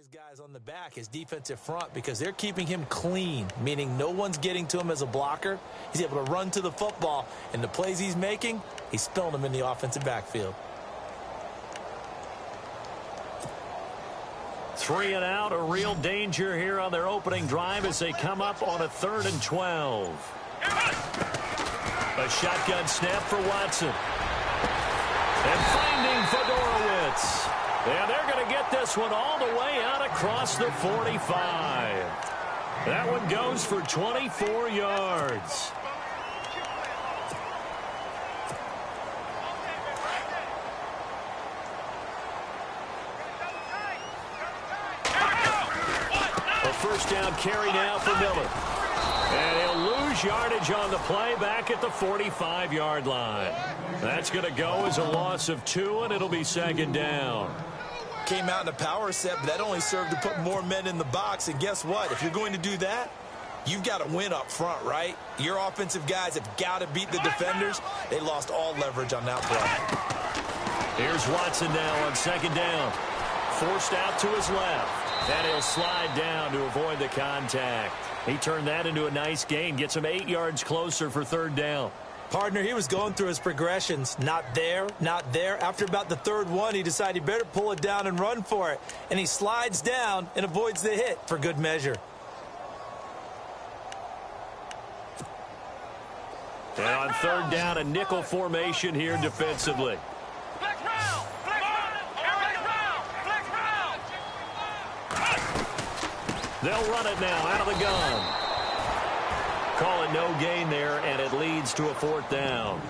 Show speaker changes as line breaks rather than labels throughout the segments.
his guys on the back, his defensive front, because they're keeping him clean, meaning no one's getting to him as a blocker. He's able to run to the football, and the plays he's making, he's spilling them in the offensive backfield.
3 and out, a real danger here on their opening drive as they come up on a 3rd and 12. A shotgun snap for Watson. And finding Fedorowicz. And they're going to get this one all the way out across the 45. That one goes for 24 yards. A first down carry now for Miller. And he'll lose yardage on the play back at the 45-yard line. That's going to go as a loss of 2, and it'll be 2nd down.
Came out in a power set, but that only served to put more men in the box. And guess what? If you're going to do that, you've got to win up front, right? Your offensive guys have got to beat the defenders. They lost all leverage on that play.
Here's Watson now on 2nd down. Forced out to his left. And he'll slide down to avoid the contact. He turned that into a nice gain. Gets him 8 yards closer for 3rd down.
Partner, he was going through his progressions. Not there, not there. After about the 3rd one, he decided he better pull it down and run for it. And he slides down and avoids the hit for good measure.
And on 3rd down, a nickel formation here defensively. They'll run it now out of the gun. Call it no gain there, and it leads to a 4th down.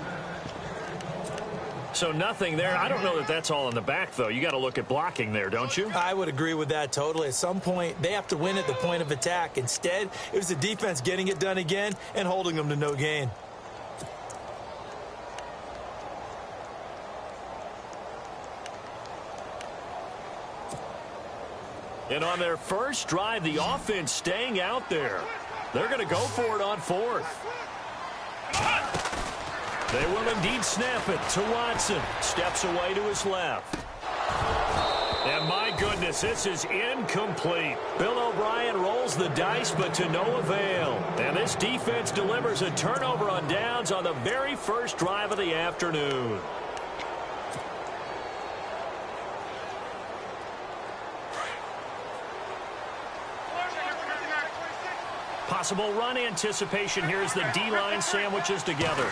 So nothing there. I don't know that that's all in the back, though. You got to look at blocking there, don't you?
I would agree with that totally. At some point, they have to win at the point of attack. Instead, it was the defense getting it done again and holding them to no gain.
And on their first drive, the offense staying out there. They're going to go for it on 4th. They will indeed snap it to Watson. Steps away to his left. And my goodness, this is incomplete. Bill O'Brien rolls the dice, but to no avail. And this defense delivers a turnover on downs on the very first drive of the afternoon. Possible run anticipation here as the D-line sandwiches together.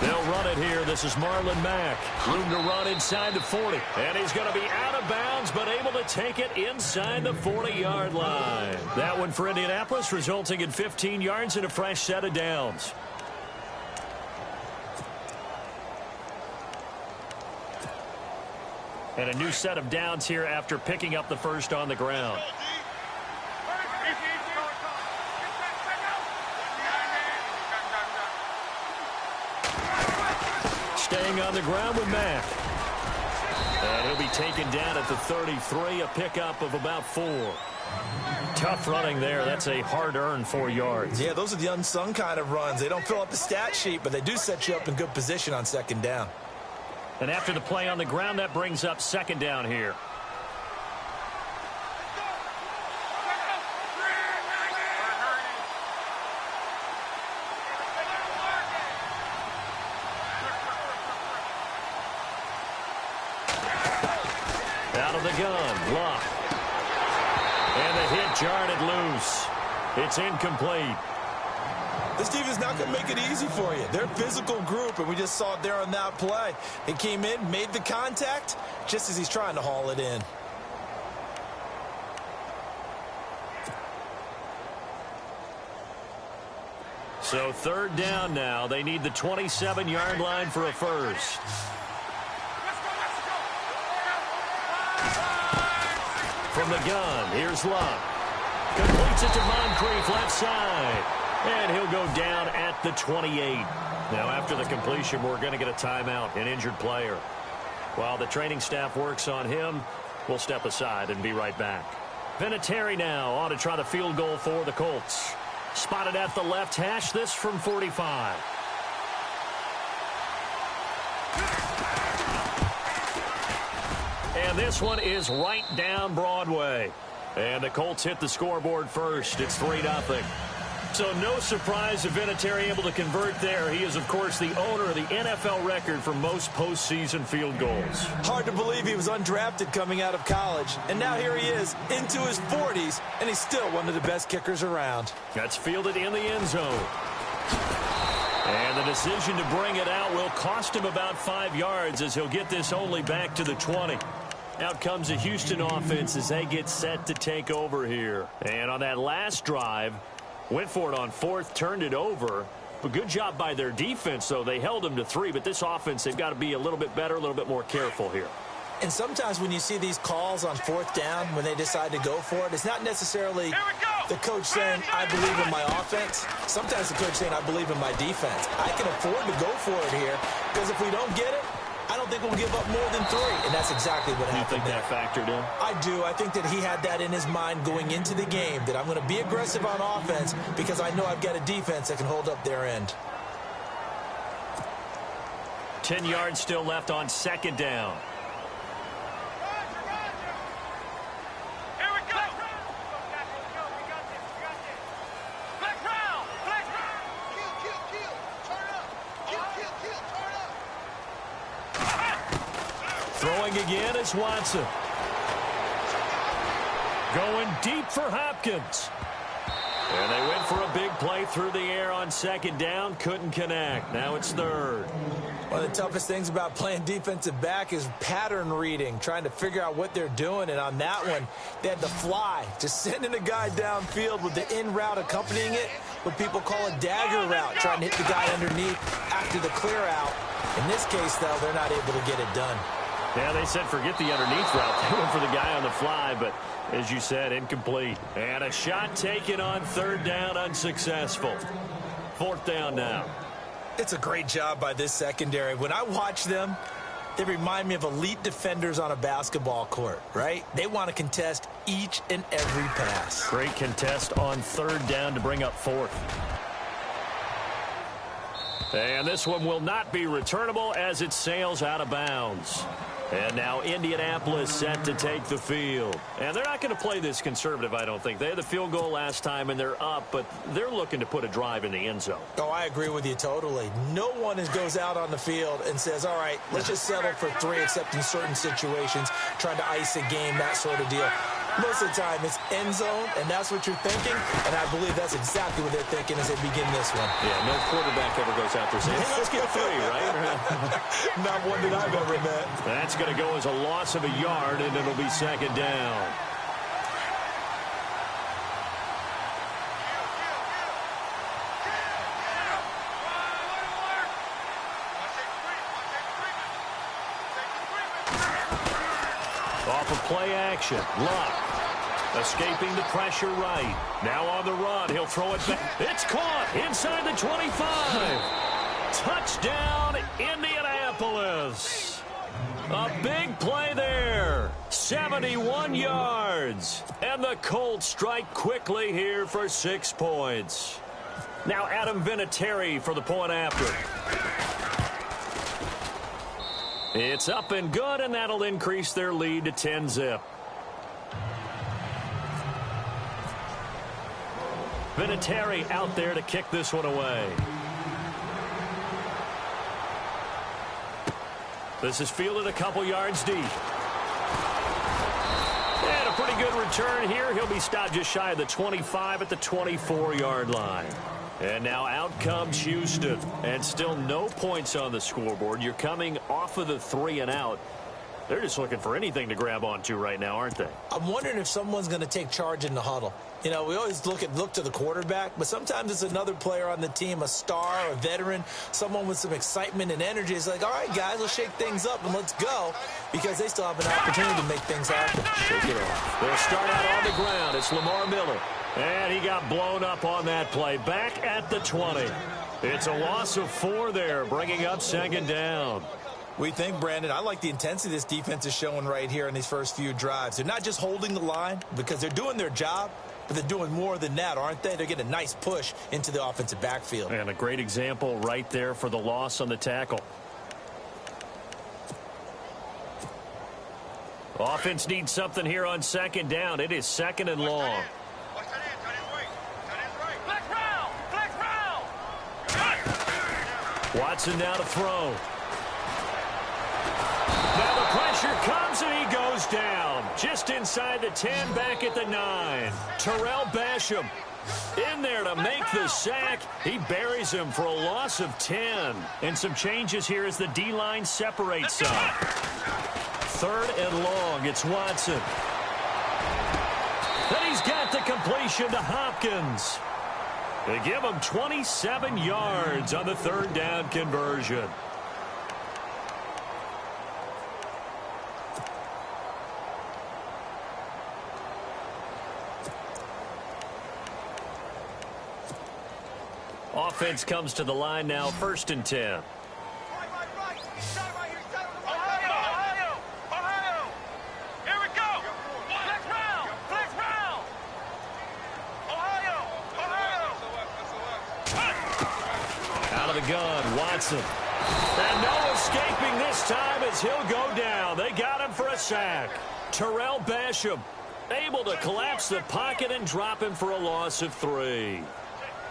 They'll run it here. This is Marlon Mack. Room to run inside the 40. And he's going to be out of bounds, but able to take it inside the 40-yard line. That one for Indianapolis, resulting in 15 yards and a fresh set of downs. And a new set of downs here after picking up the first on the ground. Staying on the ground with Mack. And he'll be taken down at the 33, a pickup of about 4. Tough running there. That's a hard-earned 4 yards.
Yeah, those are the unsung kind of runs. They don't fill up the stat sheet, but they do set you up in good position on 2nd down.
And after the play on the ground, that brings up 2nd down here. Out of the gun, Luck. And the hit jarred it loose. It's incomplete.
This defense is not going to make it easy for you. They're a physical group, and we just saw it there on that play. They came in, made the contact, just as he's trying to haul it in.
So 3rd down now. They need the 27-yard line for a first. From the gun, here's Luck. Completes it to Moncrief, left side. And he'll go down at the 28. Now, after the completion, we're going to get a timeout, an injured player. While the training staff works on him, we'll step aside and be right back. Vinatieri now on to try the field goal for the Colts. Spotted at the left hash, this from 45. And this one is right down Broadway. And the Colts hit the scoreboard first. It's 3-0. So no surprise if Vinatieri able to convert there. He is, of course, the owner of the NFL record for most postseason field goals.
Hard to believe he was undrafted coming out of college. And now here he is into his 40s, and he's still one of the best kickers around.
That's fielded in the end zone. And the decision to bring it out will cost him about 5 yards as he'll get this only back to the 20. Out comes the Houston offense as they get set to take over here. And on that last drive, went for it on fourth, turned it over. But good job by their defense, though. They held them to 3, but this offense, they've got to be a little bit better, a little bit more careful here.
And sometimes when you see these calls on fourth down, when they decide to go for it, it's not necessarily the coach saying, I believe in my offense. Sometimes the coach saying, I believe in my defense. I can afford to go for it here because if we don't get it, I don't think we'll give up more than 3. And that's exactly what happened.
You think that factored in?
I do. I think that he had that in his mind going into the game, that I'm going to be aggressive on offense because I know I've got a defense that can hold up their end.
10 yards still left on second down. Throwing again is Watson. Going deep for Hopkins. And they went for a big play through the air on second down. Couldn't connect. Now it's third.
One of the toughest things about playing defensive back is pattern reading, trying to figure out what they're doing. And on that one, they had to fly, just sending a guy downfield with the in route accompanying it, what people call a dagger route, trying to hit the guy underneath after the clear out. In this case, though, they're not able to get it done.
Yeah, they said forget the underneath route. They went for the guy on the fly, but as you said, incomplete. And a shot taken on third down, unsuccessful. Fourth down now.
It's a great job by this secondary. When I watch them, they remind me of elite defenders on a basketball court, right? They want to contest each and every pass.
Great contest on third down to bring up fourth. And this one will not be returnable as it sails out of bounds. And now Indianapolis set to take the field. And they're not going to play this conservative, I don't think. They had the field goal last time, and they're up, but they're looking to put a drive in the end zone.
Oh, I agree with you totally. No one goes out on the field and says, all right, let's just settle for 3, except in certain situations, trying to ice a game, that sort of deal. Most of the time, it's end zone, and that's what you're thinking, and I believe that's exactly what they're thinking as they begin this one.
Yeah, no quarterback ever goes out there saying, hey, let's get 3, right?
Not one that I've ever met.
That's going to go as a loss of a yard, and it'll be second down. Off of play action. Luck. Escaping the pressure right. Now on the run. He'll throw it back. It's caught inside the 25. Touchdown, Indianapolis. A big play there. 71 yards. And the Colts strike quickly here for 6 points. Now Adam Vinatieri for the point after. It's up and good, and that'll increase their lead to 10-zip. Vinatieri out there to kick this one away. This is fielded a couple yards deep. And a pretty good return here. He'll be stopped just shy of the 25 at the 24-yard line. And now out comes Houston. And still no points on the scoreboard. You're coming off of the 3 and out. They're just looking for anything to grab onto right now, aren't they?
I'm wondering if someone's going to take charge in the huddle. You know, we always look to the quarterback, but sometimes it's another player on the team, a star, a veteran, someone with some excitement and energy. It's like, all right, guys, let's shake things up and let's go, because they still have an opportunity to make things happen.
Shake it off. They'll start out on the ground. It's Lamar Miller. And he got blown up on that play. Back at the 20. It's a loss of 4 there, bringing up second down.
We think, Brandon, I like the intensity this defense is showing right here in these first few drives. They're not just holding the line because they're doing their job, but they're doing more than that, aren't they? They're getting a nice push into the offensive backfield.
And a great example right there for the loss on the tackle. Offense needs something here on second down. It is second and long. Watson now to throw. Now the pressure comes and he goes down. Just inside the 10, back at the 9. Terrell Basham in there to make the sack. He buries him for a loss of 10. And some changes here as the D-line separates some. Third and long. It's Watson. And he's got the completion to Hopkins. They give him 27 yards on the third down conversion. Offense comes to the line now, 1st and 10. Gun, Watson. And no escaping this time as he'll go down. They got him for a sack. Terrell Basham able to collapse the pocket and drop him for a loss of 3.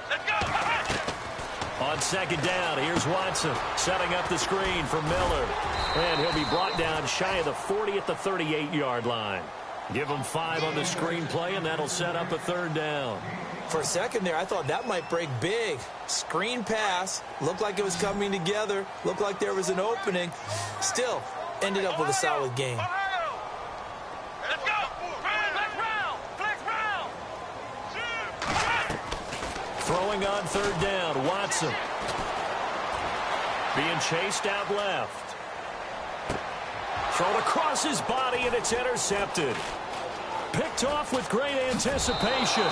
Let's go. On second down, here's Watson setting up the screen for Miller. And he'll be brought down shy of the 40 at the 38-yard line. Give him 5 on the screen play, and that'll set up a third down.
For a second there, I thought that might break big. Screen pass. Looked like it was coming together. Looked like there was an opening. Still, ended up with a solid game.
Let's go.
Throwing on third down, Watson. Being chased out left. Thrown across his body, and it's intercepted. Picked off with great anticipation.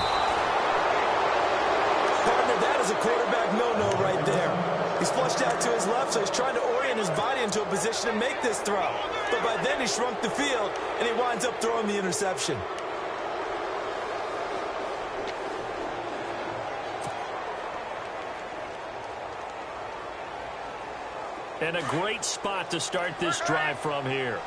Partner, that is a quarterback no-no right there. He's flushed out to his left, so he's trying to orient his body into a position to make this throw. But by then he shrunk the field, and he winds up throwing the interception.
And a great spot to start this drive from here.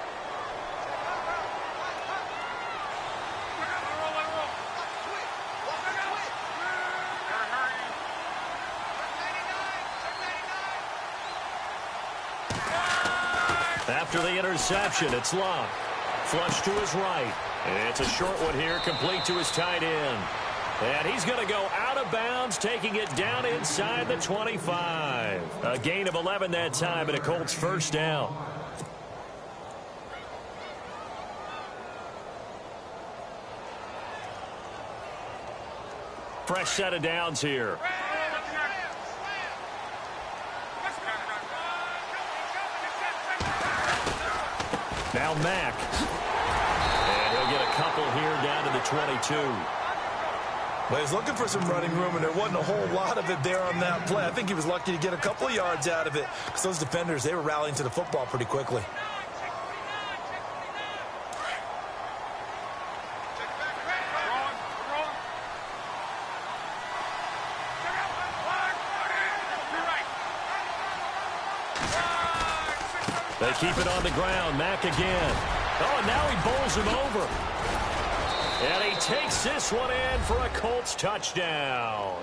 After the interception, it's Love. Flush to his right. And it's a short one here, complete to his tight end. And he's going to go out of bounds, taking it down inside the 25. A gain of 11 that time, and a Colts first down. Fresh set of downs here. Now Mack. And he'll get a couple here down to the 22.
Well, he's looking for some running room, and there wasn't a whole lot of it there on that play. I think he was lucky to get a couple of yards out of it because those defenders, they were rallying to the football pretty quickly.
They keep it on the ground. Mack again. Oh, and now he bowls him over. And he takes this one in for a Colts touchdown.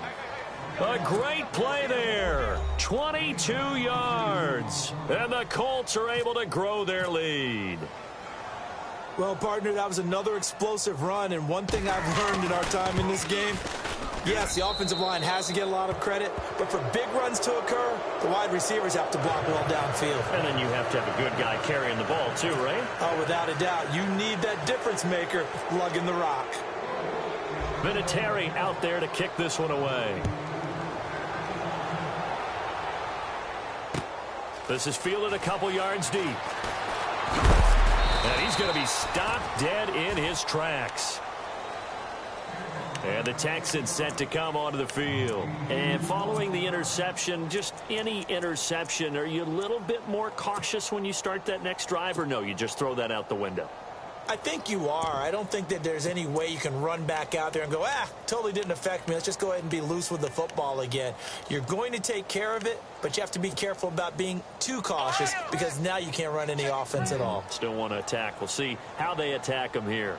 A great play there. 22 yards. And the Colts are able to grow their lead.
Well, partner, that was another explosive run, and one thing I've learned in our time in this game, yes, the offensive line has to get a lot of credit, but for big runs to occur, the wide receivers have to block well downfield.
And then you have to have a good guy carrying the ball too, right?
Oh, without a doubt. You need that difference maker lugging the rock.
Vinatieri out there to kick this one away. This is fielded a couple yards deep. And he's going to be stopped dead in his tracks. And the Texans set to come onto the field. And following the interception, just any interception, are you a little bit more cautious when you start that next drive, or no, you just throw that out the window?
I think you are. I don't think that there's any way you can run back out there and go, totally didn't affect me. Let's just go ahead and be loose with the football again. You're going to take care of it, but you have to be careful about being too cautious because now you can't run any offense at all.
Still want to attack. We'll see how they attack them here.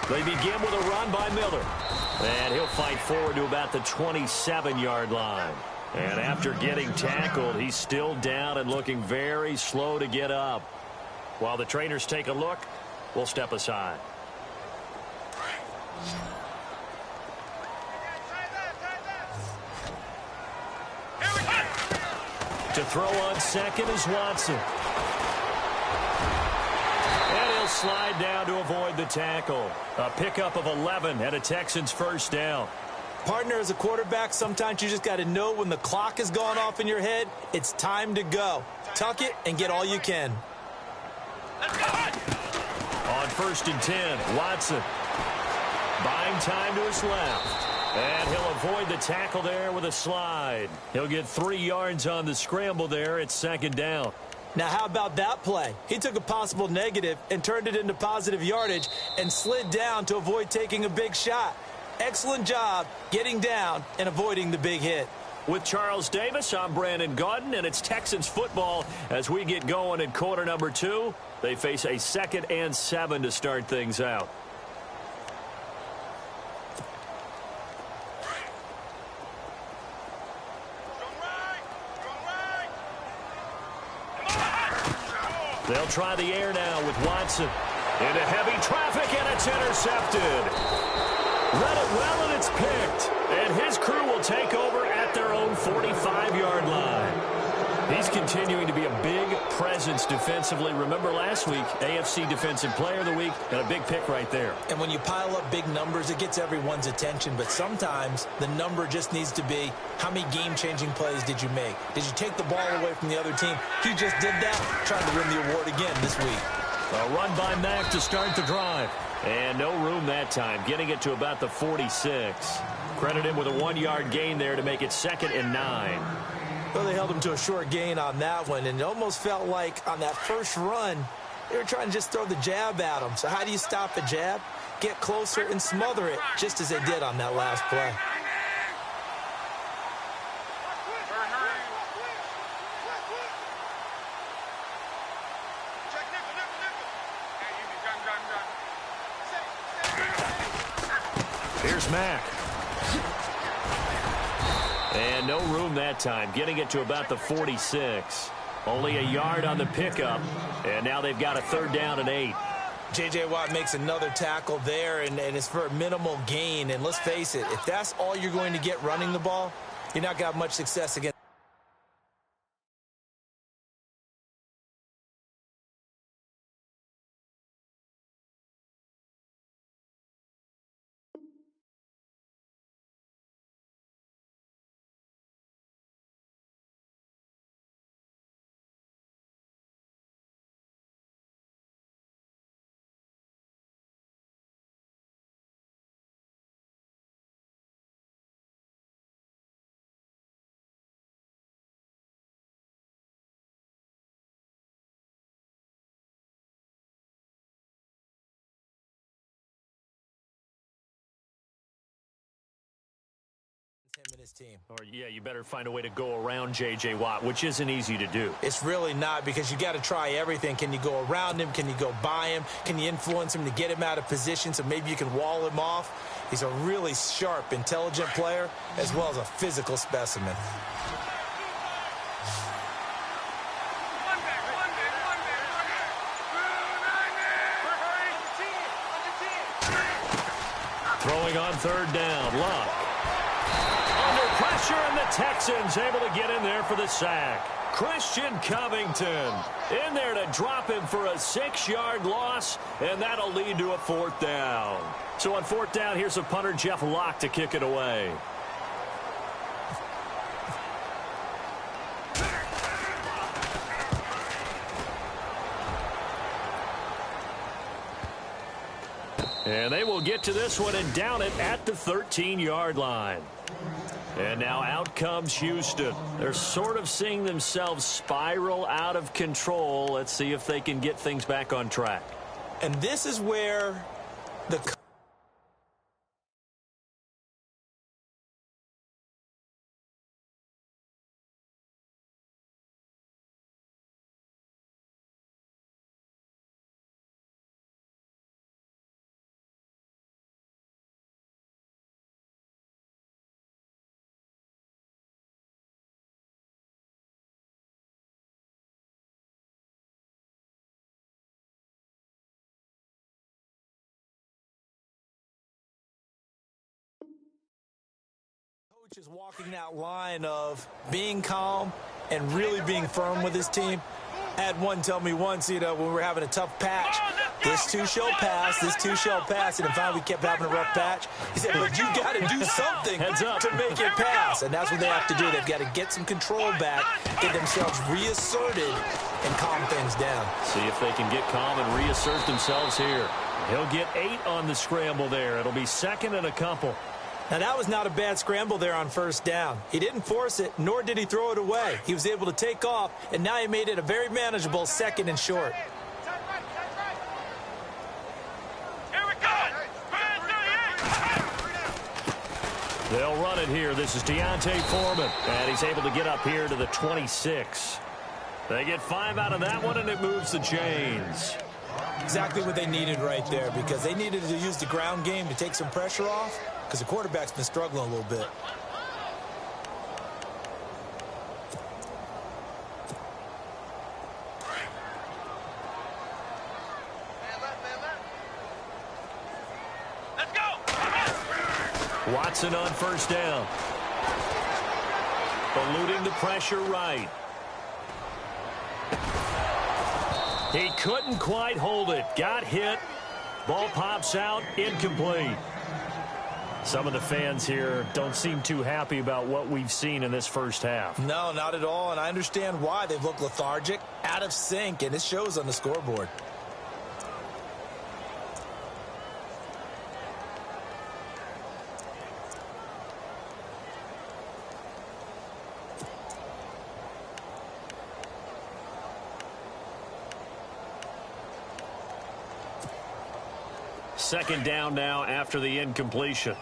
They begin with a run by Miller. And he'll fight forward to about the 27-yard line. And after getting tackled, he's still down and looking very slow to get up. While the trainers take a look, we'll step aside. To throw on second is Watson. And he'll slide down to avoid the tackle. A pickup of 11 and a Texans first down.
Partner, as a quarterback, sometimes you just got to know when the clock has gone off in your head, it's time to go. Tuck it and get all you can.
On 1st and 10, Watson. Buying time to his left. And he'll avoid the tackle there with a slide. He'll get 3 yards on the scramble there. It's 2nd down.
Now, how about that play? He took a possible negative and turned it into positive yardage and slid down to avoid taking a big shot. Excellent job getting down and avoiding the big hit.
With Charles Davis, I'm Brandon Gaudin, and it's Texans football as we get going in quarter number 2. They face a 2nd and 7 to start things out. They'll try the air now with Watson. Into heavy traffic, and it's intercepted. Read it well, and it's picked. And his crew will take over at their own 45-yard line. He's continuing to be a big presence defensively. Remember last week, AFC Defensive Player of the Week, and a big pick right there.
And when you pile up big numbers, it gets everyone's attention. But sometimes the number just needs to be, how many game-changing plays did you make? Did you take the ball away from the other team? He just did that, trying to win the award again this week.
A run by Mack to start the drive. And no room that time, getting it to about the 46. Credit him with a 1-yard gain there to make it 2nd and 9.
Well, they held him to a short gain on that one, and it almost felt like on that first run, they were trying to just throw the jab at him. So how do you stop a jab? Get closer and smother it, just as they did on that last play.
Here's Mack. And no room that time, getting it to about the 46. Only a yard on the pickup, and now they've got a 3rd down and 8.
J.J. Watt makes another tackle there, and it's for a minimal gain. And let's face it, if that's all you're going to get running the ball, you're not going to have much success against. Him and his team.
Or, yeah, you better find a way to go around J.J. Watt, which isn't easy to do.
It's really not, because you got to try everything. Can you go around him? Can you go by him? Can you influence him to get him out of position so maybe you can wall him off? He's a really sharp, intelligent player, as well as a physical specimen.
Throwing on 3rd down, Luck. Under pressure, and the Texans able to get in there for the sack. Christian Covington in there to drop him for a 6-yard loss, and that'll lead to a 4th down. So on 4th down, here's the punter, Jeff Locke, to kick it away. And they will get to this one and down it at the 13-yard line. And now out comes Houston. They're sort of seeing themselves spiral out of control. Let's see if they can get things back on track.
And this is where the coach is walking that line of being calm and really being firm with his team. I had one tell me once, when we were having a tough patch, this too shall pass, and finally we kept having a rough patch. He said, but you got to do something to make it pass, and that's what they have to do. They've got to get some control back, get themselves reasserted, and calm things down.
See if they can get calm and reassert themselves here. He'll get 8 on the scramble there. It'll be second and a couple.
Now, that was not a bad scramble there on first down. He didn't force it, nor did he throw it away. He was able to take off, and now he made it a very manageable second and short.
Here we go.
They'll run it here. This is Deontay Foreman, and he's able to get up here to the 26. They get 5 out of that one, and it moves the chains.
Exactly what they needed right there, because they needed to use the ground game to take some pressure off, because the quarterback's been struggling a little bit.
Let's go.
Watson on first down. Eluding the pressure right. He couldn't quite hold it. Got hit. Ball pops out. Incomplete. Some of the fans here don't seem too happy about what we've seen in this first half.
No, not at all, and I understand why. They've looked lethargic, out of sync, and it shows on the scoreboard.
Second down now after the incompletion.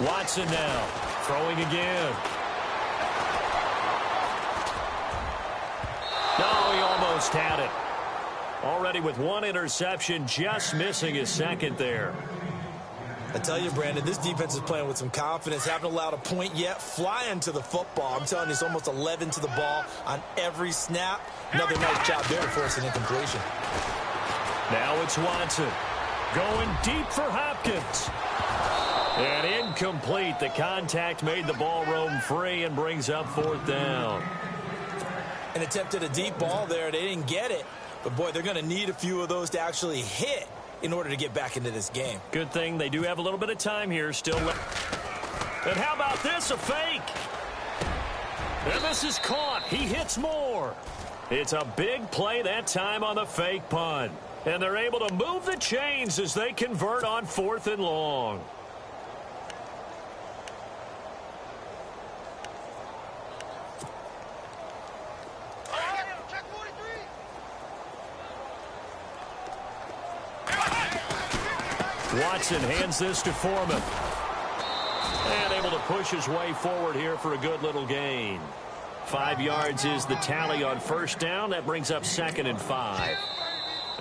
Watson now throwing again. No, he almost had it. Already with 1 interception, just missing his second there.
I tell you, Brandon, this defense is playing with some confidence. Haven't allowed a point yet. Flying to the football. I'm telling you, it's almost 11 to the ball on every snap. Another nice job there to force an incompletion.
Now it's Watson going deep for Hopkins. And incomplete. The contact made the ball roam free and brings up 4th down.
An attempt at a deep ball there. They didn't get it. But, boy, they're going to need a few of those to actually hit in order to get back into this game.
Good thing they do have a little bit of time here still left. And how about this, a fake? And this is caught. He hits more. It's a big play that time on the fake punt. And they're able to move the chains as they convert on 4th and long. Watson hands this to Foreman. And able to push his way forward here for a good little gain. 5 yards is the tally on first down. That brings up 2nd and 5.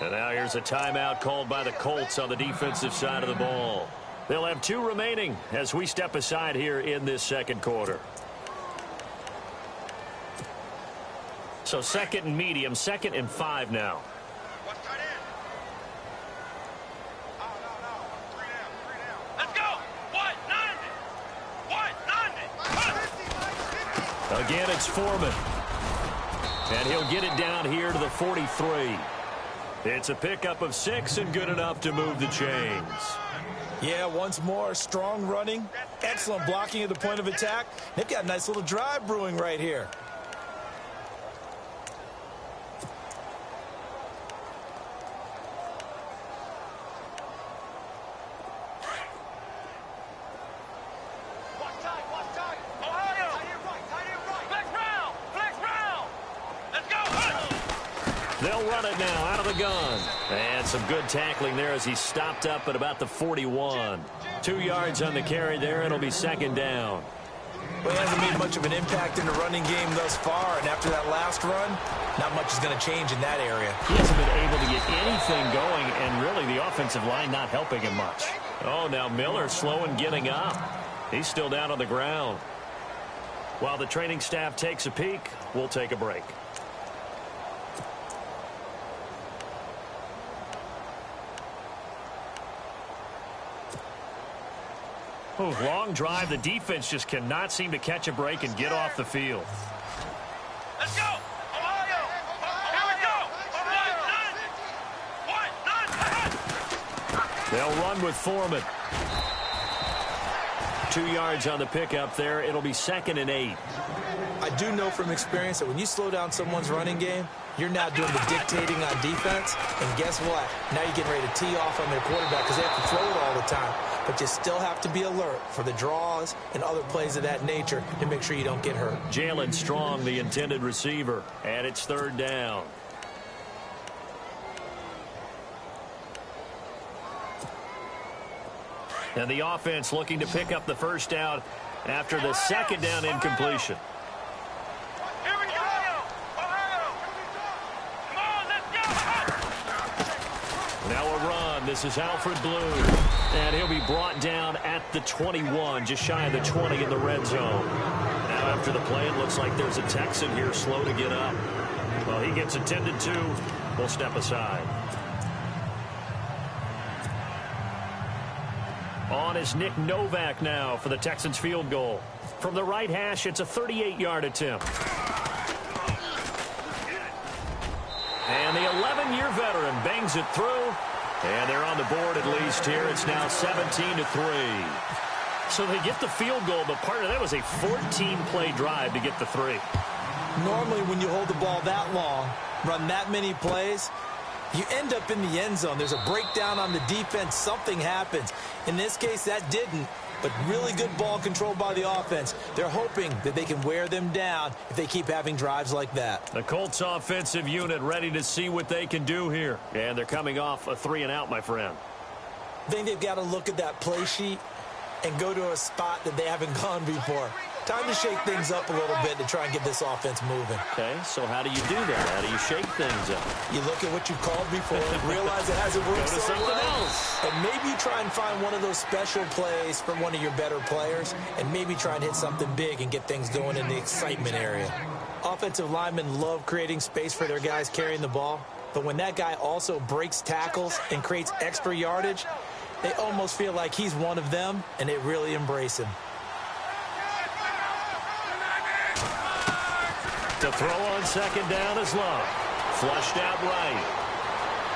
And now here's a timeout called by the Colts on the defensive side of the ball. They'll have 2 remaining as we step aside here in this second quarter. So 2nd and medium, 2nd and 5 now. Again, it's Foreman. And he'll get it down here to the 43. It's a pickup of 6 and good enough to move the chains.
Yeah, once more, strong running, excellent blocking at the point of attack. They've got a nice little drive brewing right here.
They'll run it now out of the gun. And some good tackling there as he stopped up at about the 41. 2 yards on the carry there. It'll be second down.
Well, he hasn't made much of an impact in the running game thus far, and after that last run, not much is going to change in that area.
He hasn't been able to get anything going, and really the offensive line not helping him much. Oh, now Miller slow in getting up. He's still down on the ground. While the training staff takes a peek, we'll take a break. Oh, long drive. The defense just cannot seem to catch a break and get off the field.
Let's go! Ohio! Here we go! 1, 9,
They'll run with Foreman. 2 yards on the pickup there. It'll be 2nd and 8.
I do know from experience that when you slow down someone's running game, you're now doing the dictating on defense. And guess what? Now you're getting ready to tee off on their quarterback because they have to throw it all the time. But you still have to be alert for the draws and other plays of that nature to make sure you don't get hurt.
Jalen Strong, the intended receiver, and it's 3rd down. And the offense looking to pick up the first down after the 2nd down incompletion.
Here we go! Ohio! Come on, let's go!
Now a run. This is Alfred Blue. And he'll be brought down at the 21, just shy of the 20 in the red zone. Now after the play, it looks like there's a Texan here slow to get up. Well, he gets attended to. We'll step aside. On is Nick Novak now for the Texans field goal. From the right hash, it's a 38-yard attempt. And the 11-year veteran bangs it through. And they're on the board at least here. It's now 17-3. So they get the field goal, but part of that was a 14-play drive to get the 3.
Normally when you hold the ball that long, run that many plays, you end up in the end zone. There's a breakdown on the defense. Something happens. In this case, that didn't. But really good ball control by the offense. They're hoping that they can wear them down if they keep having drives like that.
The Colts offensive unit ready to see what they can do here. And they're coming off a 3-and-out, my friend.
I think they've got to look at that play sheet and go to a spot that they haven't gone before. Time to shake things up a little bit to try and get this offense moving.
Okay, so how do you do that? How do you shake things up?
You look at what you've called before, realize it hasn't worked
Go to
so
something
well,
else.
and maybe you try and find one of those special plays from one of your better players, and maybe try and hit something big and get things going in the excitement area. Offensive linemen love creating space for their guys carrying the ball, but when that guy also breaks tackles and creates extra yardage, they almost feel like he's one of them, and they really embrace him.
The throw on 2nd down is Luck. Flushed out right.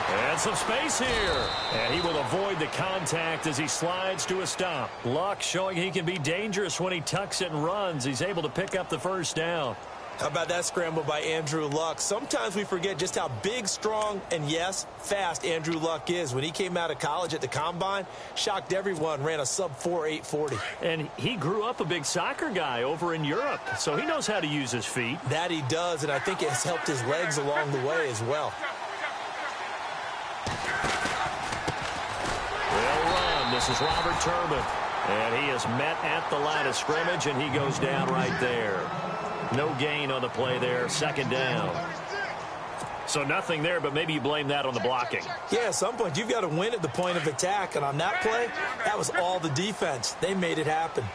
And some space here. And he will avoid the contact as he slides to a stop. Luck showing he can be dangerous when he tucks it and runs. He's able to pick up the first down.
How about that scramble by Andrew Luck? Sometimes we forget just how big, strong, and yes, fast Andrew Luck is. When he came out of college at the Combine, shocked everyone, ran a sub-4 840.
And he grew up a big soccer guy over in Europe, so he knows how to use his feet.
That he does, and I think it has helped his legs along the way as well.
They'll run. This is Robert Turbin. And he is met at the line of scrimmage, and he goes down right there. No gain on the play there, 2nd down. So nothing there, but maybe you blame that on the blocking.
Yeah, at some point, you've got to win at the point of attack. And on that play, that was all the defense. They made it happen.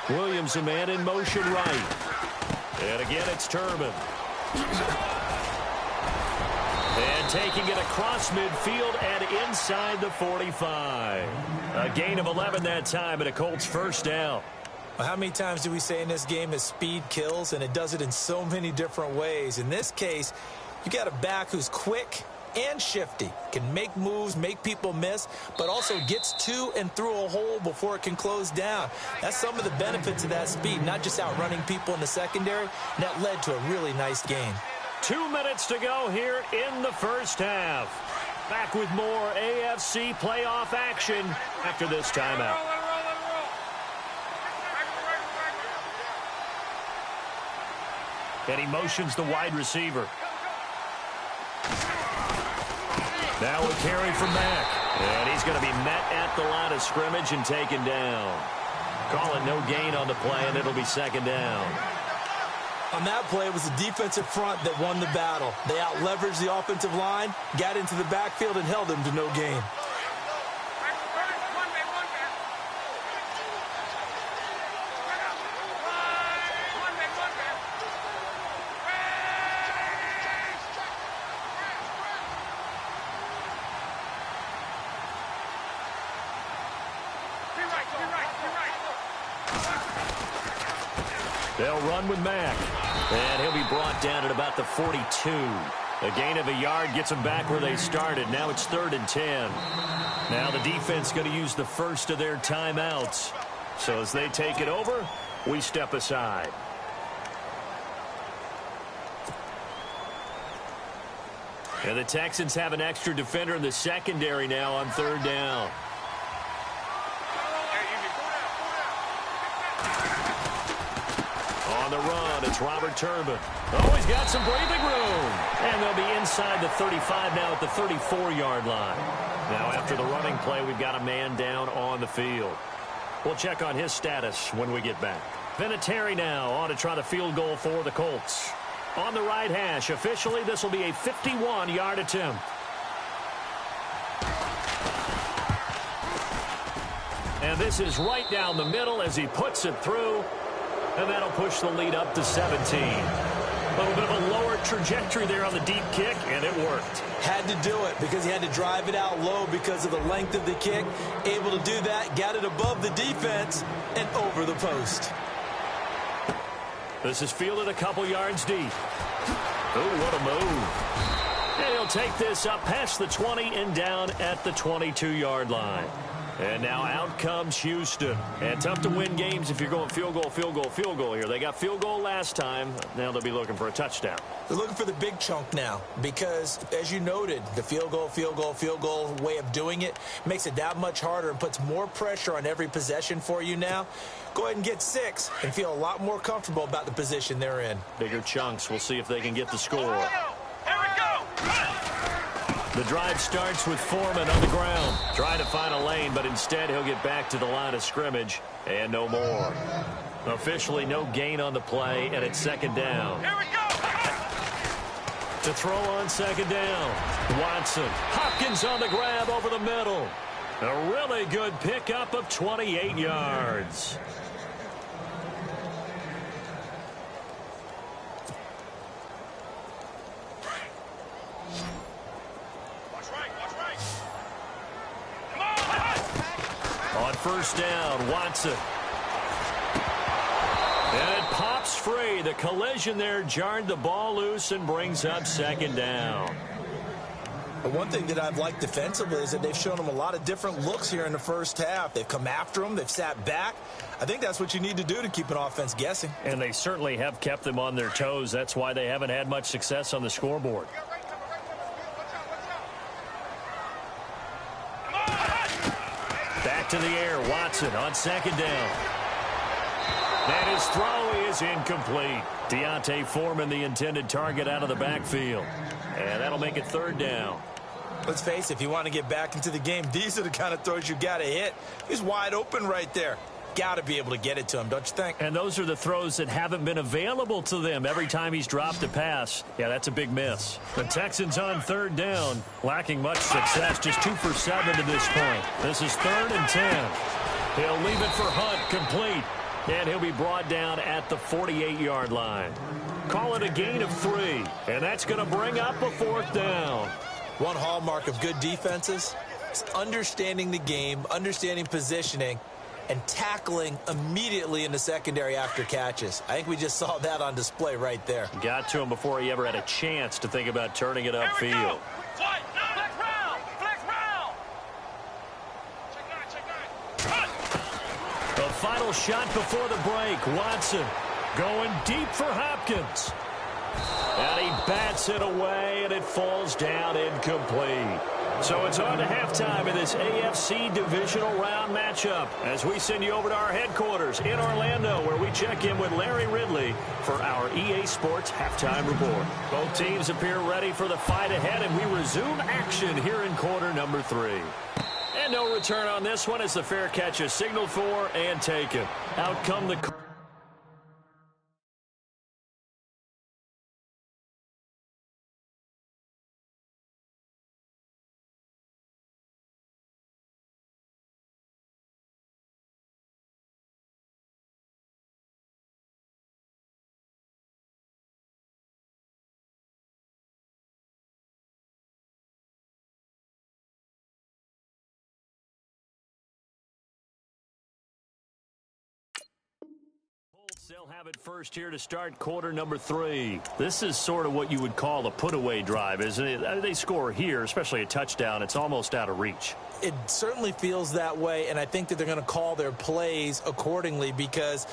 Williams, a man in motion right. And again, it's Turbin. And taking it across midfield and inside the 45. A gain of 11 that time, and a Colts first down.
Well, how many times do we say in this game that speed kills, and it does it in so many different ways? In this case, you got a back who's quick and shifty, can make moves, make people miss, but also gets to and through a hole before it can close down. That's some of the benefits of that speed, not just outrunning people in the secondary, and that led to a really nice game.
2 minutes to go here in the first half. Back with more AFC playoff action after this timeout. And he motions the wide receiver. Now a carry from Mack. And he's going to be met at the line of scrimmage and taken down. Call it no gain on the play, and it'll be second down.
On that play, it was the defensive front that won the battle. They out-leveraged the offensive line, got into the backfield, and held them to no gain.
They'll run with Mack. And he'll be brought down at about the 42. A gain of a yard gets them back where they started. Now it's 3rd and 10. Now the defense going to use the first of their timeouts. So as they take it over, we step aside. And the Texans have an extra defender in the secondary now on 3rd down. On the run, it's Robert Turbin. Oh, he's got some breathing room. And they'll be inside the 35 now at the 34-yard line. Now, after the running play, we've got a man down on the field. We'll check on his status when we get back. Vinatieri now on to try the field goal for the Colts. On the right hash, officially, this will be a 51-yard attempt. And this is right down the middle as he puts it through. And that'll push the lead up to 17. A little bit of a lower trajectory there on the deep kick, and it worked.
Had to do it because he had to drive it out low because of the length of the kick. Able to do that, got it above the defense and over the post.
This is fielded a couple yards deep. Oh, what a move. And he'll take this up past the 20 and down at the 22-yard line. And now out comes Houston. And tough to win games if you're going field goal, field goal, field goal here. They got field goal last time. Now they'll be looking for a touchdown.
They're looking for the big chunk now because, as you noted, the field goal way of doing it makes it that much harder and puts more pressure on every possession for you now. Go ahead and get 6 and feel a lot more comfortable about the position they're in.
Bigger chunks. We'll see if they can get the score.
Here we go.
The drive starts with Foreman on the ground. Trying to find a lane, but instead he'll get back to the line of scrimmage and no more. Officially no gain on the play, and it's second down.
Here we go.
To throw on second down. Watson. Hopkins on the grab over the middle. A really good pickup of 28 yards. On first down, Watson. And it pops free. The collision there jarred the ball loose and brings up second down.
But one thing that I've liked defensively is that they've shown them a lot of different looks here in the first half. They've come after them. They've sat back. I think that's what you need to do to keep an offense guessing.
And they certainly have kept them on their toes. That's why they haven't had much success on the scoreboard. Back to the air, Watson on second down. And his throw is incomplete. Deontay Foreman, the intended target, out of the backfield. And that'll make it third down.
Let's face it, if you want to get back into the game, these are the kind of throws you got to hit. He's wide open right there. Got to be able to get it to him, don't you think?
And those are the throws that haven't been available to them every time he's dropped a pass. Yeah, that's a big miss. The Texans on third down, lacking much success, just 2 for 7 to this point. This is 3rd and 10. He'll leave it for Hunt, complete. And he'll be brought down at the 48-yard line. Call it a gain of 3, and that's going to bring up a 4th down.
One hallmark of good defenses is understanding the game, understanding positioning, and tackling immediately in the secondary after catches. I think we just saw that on display right there.
Got to him before he ever had a chance to think about turning it upfield.
Flex round. Flex round.
The final shot before the break. Watson going deep for Hopkins. And he bats it away, and it falls down incomplete. So it's on to halftime in this AFC divisional round matchup as we send you over to our headquarters in Orlando, where we check in with Larry Ridley for our EA Sports halftime report. Both teams appear ready for the fight ahead, and we resume action here in quarter number 3. And no return on this one as the fair catch is signaled for and taken. Out come the... They'll have it first here to start quarter number 3. This is sort of what you would call a put-away drive, isn't it? They score here, especially a touchdown. It's almost out of reach.
It certainly feels that way, and I think that they're going to call their plays accordingly, because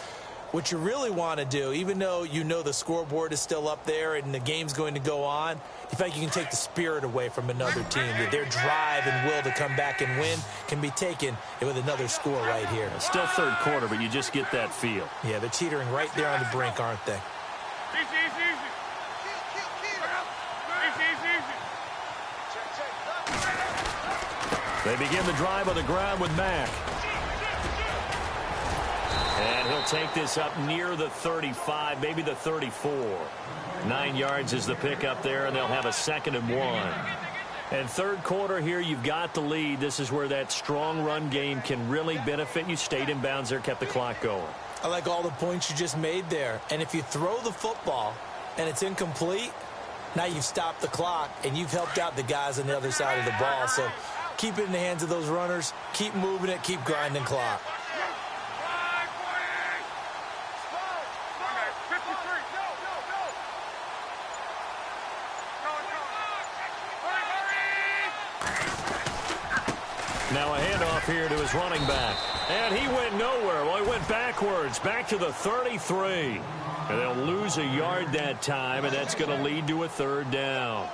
what you really want to do, even though you know the scoreboard is still up there and the game's going to go on, you feel like you can take the spirit away from another team, that their drive and will to come back and win can be taken with another score right here.
Still third quarter, but you just get that feel.
Yeah, they're teetering right there on the brink, aren't they?
They begin the drive on the ground with Mack. And he'll take this up near the 35, maybe the 34. 9 yards is the pickup there, and they'll have a 2nd and 1. And third quarter here, you've got the lead. This is where that strong run game can really benefit you. Stayed in bounds there, kept the clock going.
I like all the points you just made there. And if you throw the football and it's incomplete, now you've stopped the clock and you've helped out the guys on the other side of the ball. So keep it in the hands of those runners. Keep moving it. Keep grinding clock.
Now a handoff here to his running back. And he went nowhere. Well, he went backwards, back to the 33. And they'll lose a yard that time, and that's going to lead to a 3rd down.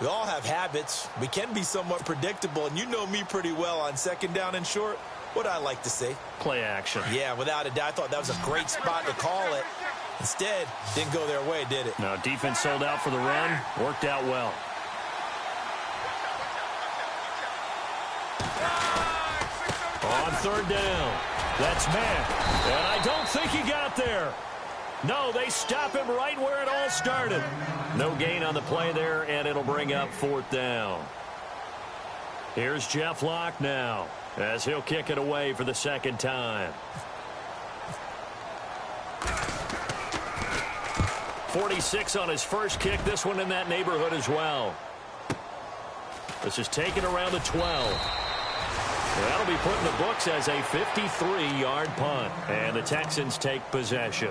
We all have habits. We can be somewhat predictable, and you know me pretty well on 2nd down and short. What I like to say?
Play action.
Yeah, without a doubt. I thought that was a great spot to call it. Instead, didn't go their way, did it?
No, defense sold out for the run. Worked out well. On 3rd down, that's Mack. And I don't think he got there. No, they stop him right where it all started. No gain on the play there, and it'll bring up 4th down. Here's Jeff Locke now, as he'll kick it away for the 2nd time. 46 on his first kick. This one in that neighborhood as well. This is taken around the 12. That'll be put in the books as a 53-yard punt. And the Texans take possession.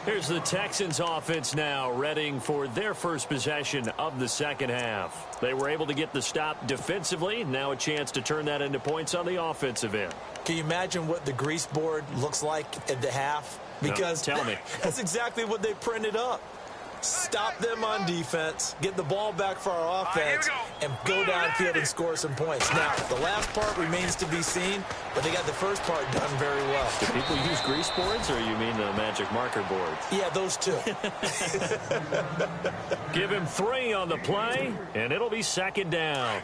Here's the Texans offense now, readying for their first possession of the 2nd half. They were able to get the stop defensively. Now a chance to turn that into points on the offensive end.
Can you imagine what the grease board looks like at the half? Because
no, tell me.
That's exactly what they printed up. Stop them on defense, get the ball back for our offense, and go downfield and score some points. Now, the last part remains to be seen, but they got the first part done very well.
Do people use grease boards, or you mean the magic marker boards?
Yeah, those two.
Give him 3 on the play, and it'll be 2nd down.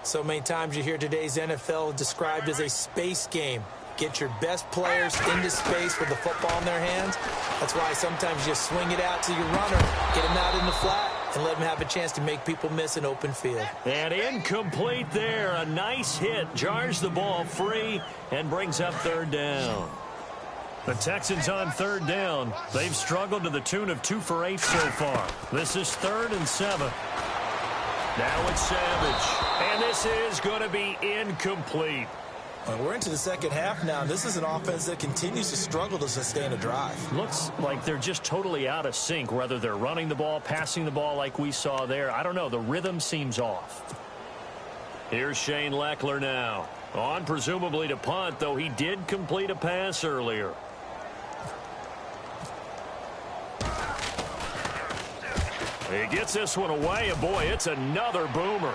So many times you hear today's NFL described as a space game. Get your best players into space with the football in their hands. That's why sometimes you just swing it out to your runner, get him out in the flat, and let him have a chance to make people miss an open field.
And incomplete there. A nice hit. Jars the ball free and brings up 3rd down. The Texans on 3rd down. They've struggled to the tune of 2 for 8 so far. This is 3rd and 7. Now it's Savage. And this is going to be incomplete.
We're into the 2nd half now. This is an offense that continues to struggle to sustain a drive.
Looks like they're just totally out of sync, whether they're running the ball, passing the ball like we saw there. I don't know. The rhythm seems off. Here's Shane Lechler now. On presumably to punt, though he did complete a pass earlier. He gets this one away, and boy, it's another boomer.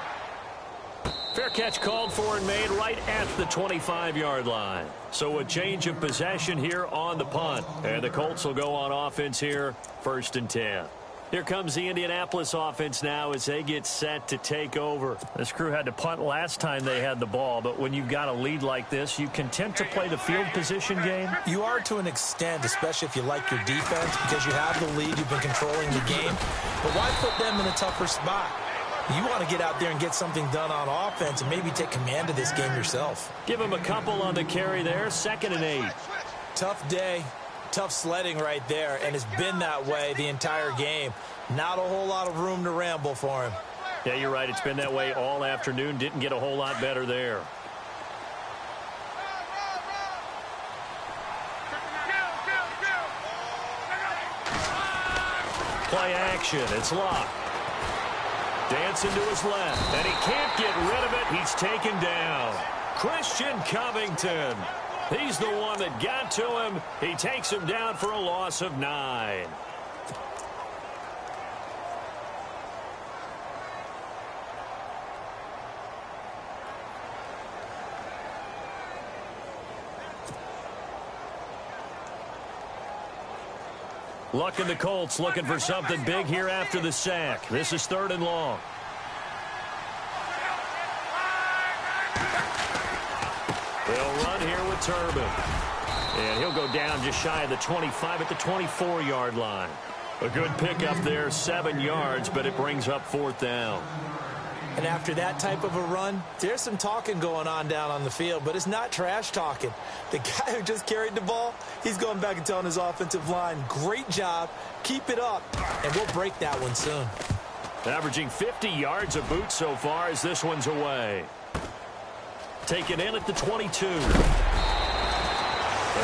Fair catch called for and made right at the 25-yard line. So a change of possession here on the punt. And the Colts will go on offense here, 1st and 10. Here comes the Indianapolis offense now as they get set to take over. This crew had to punt last time they had the ball, but when you've got a lead like this, you can tend to play the field position game.
You are to an extent, especially if you like your defense, because you have the lead, you've been controlling the game. But why put them in a tougher spot? You want to get out there and get something done on offense and maybe take command of this game yourself.
Give him a couple on the carry there, 2nd and 8.
Tough day, tough sledding right there, and it's been that way the entire game. Not a whole lot of room to ramble for him.
Yeah, you're right. It's been that way all afternoon. Didn't get a whole lot better there. Play action. It's locked. Dancing to his left, and he can't get rid of it. He's taken down. Christian Covington. He's the one that got to him. He takes him down for a loss of 9. Luck in the Colts looking for something big here after the sack. This is 3rd and long. They'll run here with Turbin. And he'll go down just shy of the 25 at the 24-yard line. A good pickup there, 7 yards, but it brings up 4th down.
And after that type of a run, there's some talking going on down on the field, but it's not trash talking. The guy who just carried the ball, he's going back and telling his offensive line, great job, keep it up, and we'll break that one soon.
Averaging 50 yards a boot so far as this one's away. Taken in at the 22. A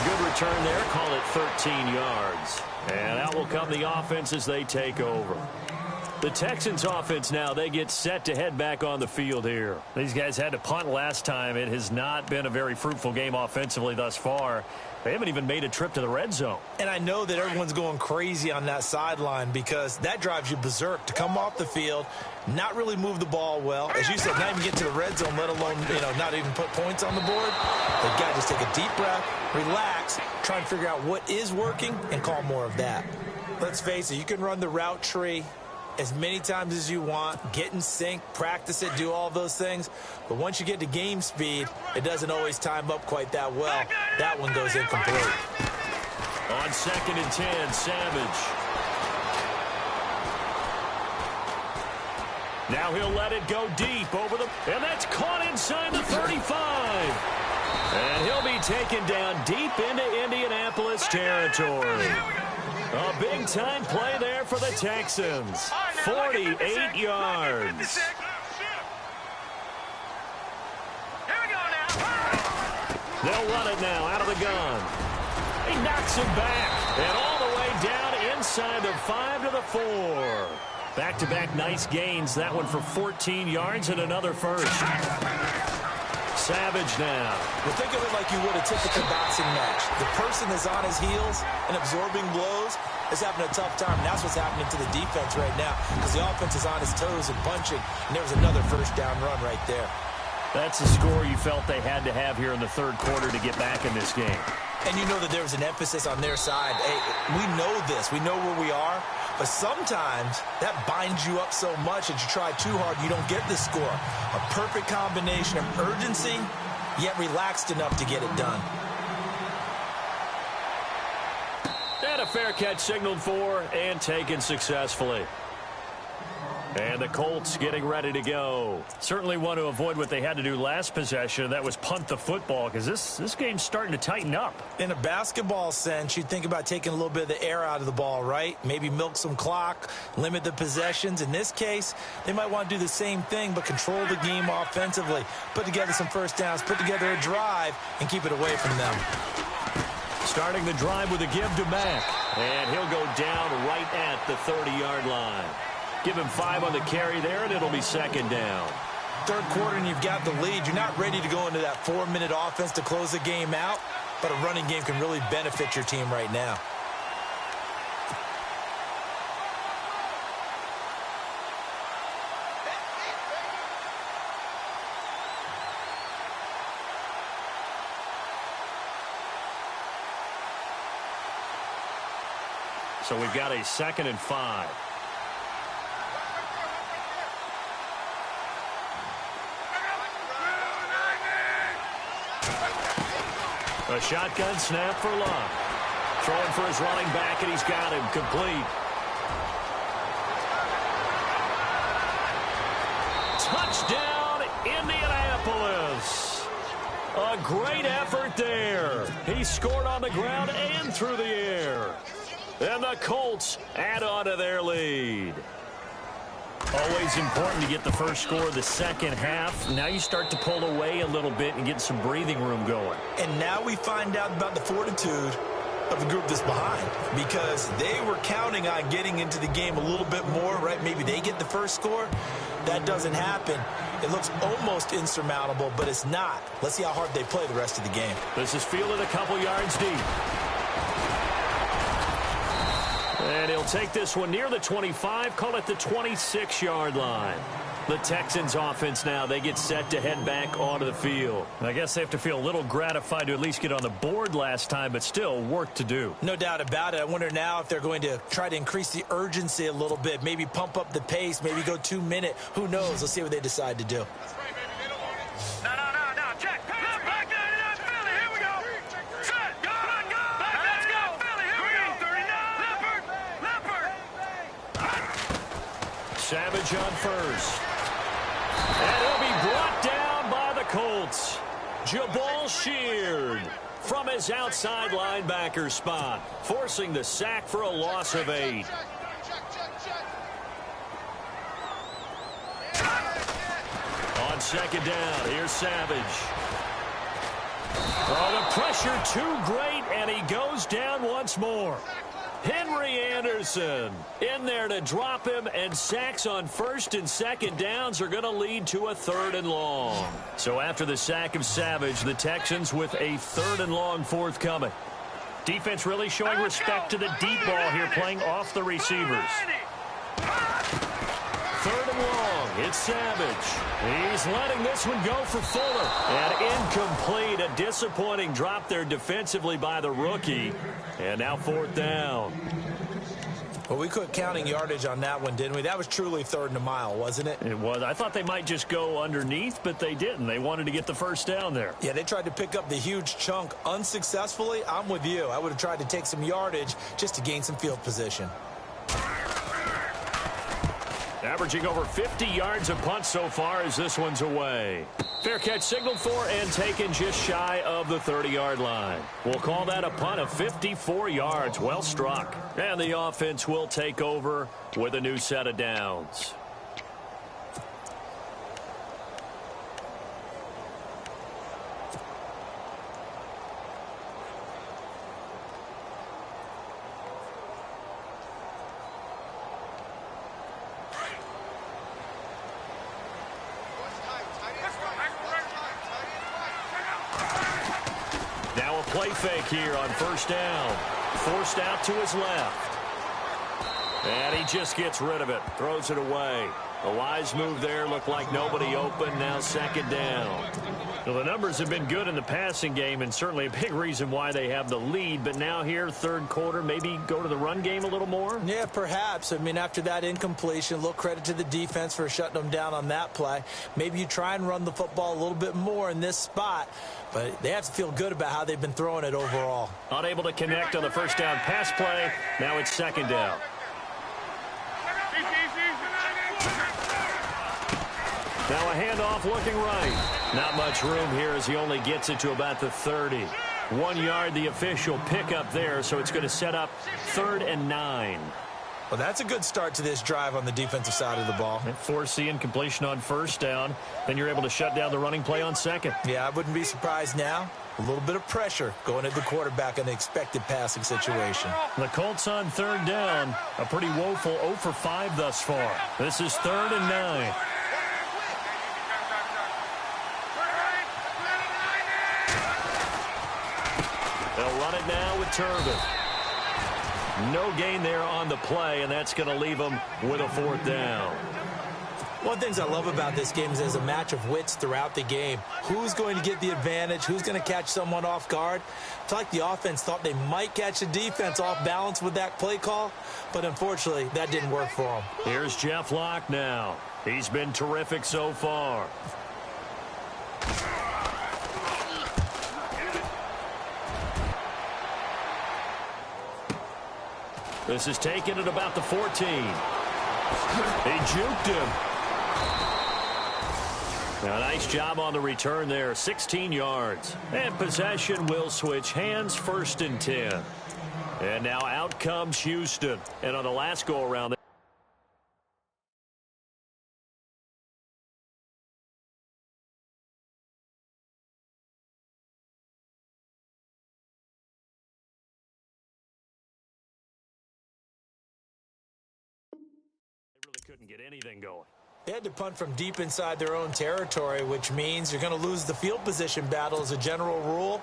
good return there, call it 13 yards. And out will come the offense as they take over. The Texans offense now, they get set to head back on the field here. These guys had to punt last time. It has not been a very fruitful game offensively thus far. They haven't even made a trip to the red zone. And I know that everyone's going crazy on that sideline because that drives you berserk to come off the field, not really move the ball well. As you said, not even get to the red zone, let alone, not even put points on the board. They've got to just take a deep breath, relax, try and figure out what is working and call more of that. Let's face it, you can run the route tree as many times as you want, get in sync, practice it, do all those things. But once you get to game speed, it doesn't always time up quite that well. That one goes incomplete. On 2nd and 10, Savage. Now he'll let it go deep over the... And that's caught inside the 35. And he'll be taken down deep into Indianapolis territory. A big-time play there for the Texans. 48 yards. They'll run it now out of the gun. He knocks him back. And all the way down inside the 5 to the 4. Back-to-back nice gains. That one for 14 yards and another first. Savage now.
Well, think of it like you would a typical boxing match. The person is on his heels and absorbing blows is having a tough time. And that's what's happening to the defense right now because the offense is on his toes and punching. And there was another first down run right there.
That's the score you felt they had to have here in the 3rd quarter to get back in this game.
And you know that there was an emphasis on their side. Hey, we know this. We know where we are. But sometimes that binds you up so much that you try too hard, you don't get the score. A perfect combination of urgency, yet relaxed enough to get it done.
And a fair catch signaled for and taken successfully. And the Colts getting ready to go. Certainly want to avoid what they had to do last possession. That was punt the football because this game's starting to tighten up.
In a basketball sense, you'd think about taking a little bit of the air out of the ball, right? Maybe milk some clock, limit the possessions. In this case, they might want to do the same thing but control the game offensively. Put together some first downs, put together a drive, and keep it away from them.
Starting the drive with a give to Mack. And he'll go down right at the 30-yard line. Give him 5 on the carry there, and it'll be 2nd down.
3rd quarter, and you've got the lead. You're not ready to go into that 4-minute offense to close the game out, but a running game can really benefit your team right now.
So we've got a 2nd and 5. A shotgun snap for Luck. Throwing for his running back, and he's got him complete. Touchdown, Indianapolis. A great effort there. He scored on the ground and through the air. And the Colts add on to their lead. Always important to get the first score of the second half. Now you start to pull away a little bit and get some breathing room going.
And now we find out about the fortitude of the group that's behind, because they were counting on getting into the game a little bit more, right? Maybe they get the first score. That doesn't happen. It looks almost insurmountable, but it's not. Let's see how hard they play the rest of the game.
This is fielded a couple yards deep. And he'll take this one near the 25, call it the 26-yard line. The Texans offense now, they get set to head back onto the field. I guess they have to feel a little gratified to at least get on the board last time, but still work to do.
No doubt about it. I wonder now if they're going to try to increase the urgency a little bit, maybe pump up the pace, maybe go 2-minute. Who knows? Let's see what they decide to do.
No, check. Back there, Philly, here we go. Set, go, let's go. Philly, here we go. 39. Leopard.
Savage on first. And he'll be brought down by the Colts. Jabal Sheard from his outside linebacker spot, forcing the sack for a loss of 8. On second down, here's Savage. Oh, the pressure too great, and he goes down once more. Henry Anderson in there to drop him, and sacks on first and second downs are going to lead to a 3rd and long. So after the sack of Savage, the Texans with a 3rd and long forthcoming. Defense really showing respect to the deep ball here, playing off the receivers. 3rd and long, it's Savage. He's letting this one go for Fuller. And incomplete, a disappointing drop there defensively by the rookie. And now 4th down.
Well, we quit counting yardage on that one, didn't we? That was truly 3rd and a mile, wasn't it?
It was. I thought they might just go underneath, but they didn't. They wanted to get the first down there.
Yeah, they tried to pick up the huge chunk unsuccessfully. I'm with you. I would have tried to take some yardage just to gain some field position.
Averaging over 50 yards a punt so far as this one's away. Fair catch signaled for and taken just shy of the 30-yard line. We'll call that a punt of 54 yards. Well struck. And the offense will take over with a new set of downs. Play fake here on first down. Forced out to his left. And he just gets rid of it. Throws it away. The wise move there. Looked like nobody open. Now 2nd down. Well, the numbers have been good in the passing game, and certainly a big reason why they have the lead. But now here, 3rd quarter, maybe go to the run game a little more?
Yeah, perhaps. I mean, after that incompletion, a little credit to the defense for shutting them down on that play. Maybe you try and run the football a little bit more in this spot. But they have to feel good about how they've been throwing it overall.
Unable to connect on the first down pass play. Now it's 2nd down. Now a handoff looking right. Not much room here as he only gets it to about the 30. 1 yard, the official pickup there, so it's going to set up 3rd and 9.
Well, that's a good start to this drive on the defensive side of the ball.
Force the incompletion on first down. Then you're able to shut down the running play on 2nd.
Yeah, I wouldn't be surprised now. A little bit of pressure going at the quarterback in the expected passing situation.
The Colts on 3rd down. A pretty woeful 0 for 5 thus far. This is 3rd and 9. They'll run it now with Turbin. No gain there on the play, and that's going to leave them with a 4th down.
One of the things I love about this game is there's a match of wits throughout the game. Who's going to get the advantage? Who's going to catch someone off guard? It's like the offense thought they might catch the defense off balance with that play call, but unfortunately, that didn't work for them.
Here's Jeff Locke now. He's been terrific so far. This is taken at about the 14. He juked him. Now, nice job on the return there, 16 yards. And possession will switch hands, 1st and 10. And now out comes Houston. And on the last go-around, they really couldn't get anything going.
They had to punt from deep inside their own territory, which means you're going to lose the field position battle as a general rule.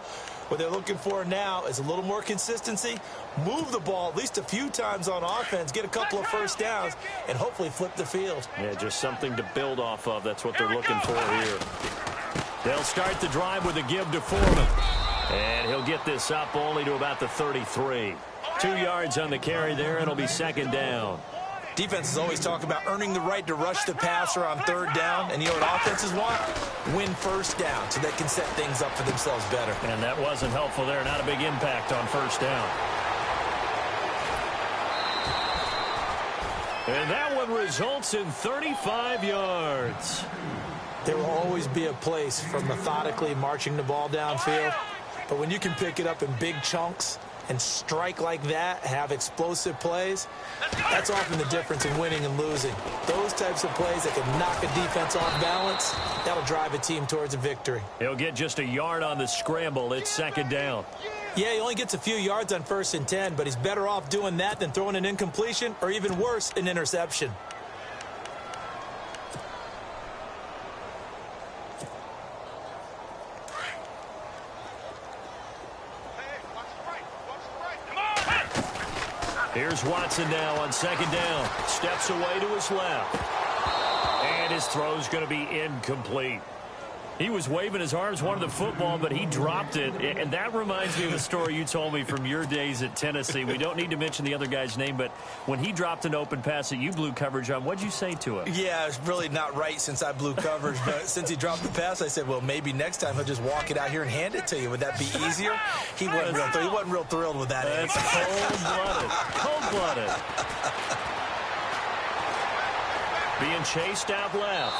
What they're looking for now is a little more consistency, move the ball at least a few times on offense, get a couple of first downs, and hopefully flip the field.
Yeah, just something to build off of. That's what they're looking for here. They'll start the drive with a give to Foreman. And he'll get this up only to about the 33. 2 yards on the carry there, and it'll be 2nd down.
Defenses always talk about earning the right to rush the passer on 3rd down. And you know what offenses want? Win 1st down so they can set things up for themselves better.
And that wasn't helpful there. Not a big impact on 1st down. And that one results in 35 yards.
There will always be a place for methodically marching the ball downfield. But when you can pick it up in big chunks and strike like that, have explosive plays, that's often the difference in winning and losing. Those types of plays that can knock a defense off balance, that'll drive a team towards a victory.
He'll get just a yard on the scramble. It's 2nd down.
Yeah, he only gets a few yards on 1st and 10, but he's better off doing that than throwing an incompletion or even worse, an interception.
Here's Watson now on 2nd down. Steps away to his left. And his throw's going to be incomplete. He was waving his arms, wanted the football, but he dropped it. And that reminds me of the story you told me from your days at Tennessee. We don't need to mention the other guy's name, but when he dropped an open pass that you blew coverage on, what'd you say to him?
Yeah, it's really not right since I blew coverage, but since he dropped the pass, I said, well, maybe next time he'll just walk it out here and hand it to you. Would that be easier? He wasn't real thrilled with that.
That's cold-blooded. Cold-blooded. Being chased out left.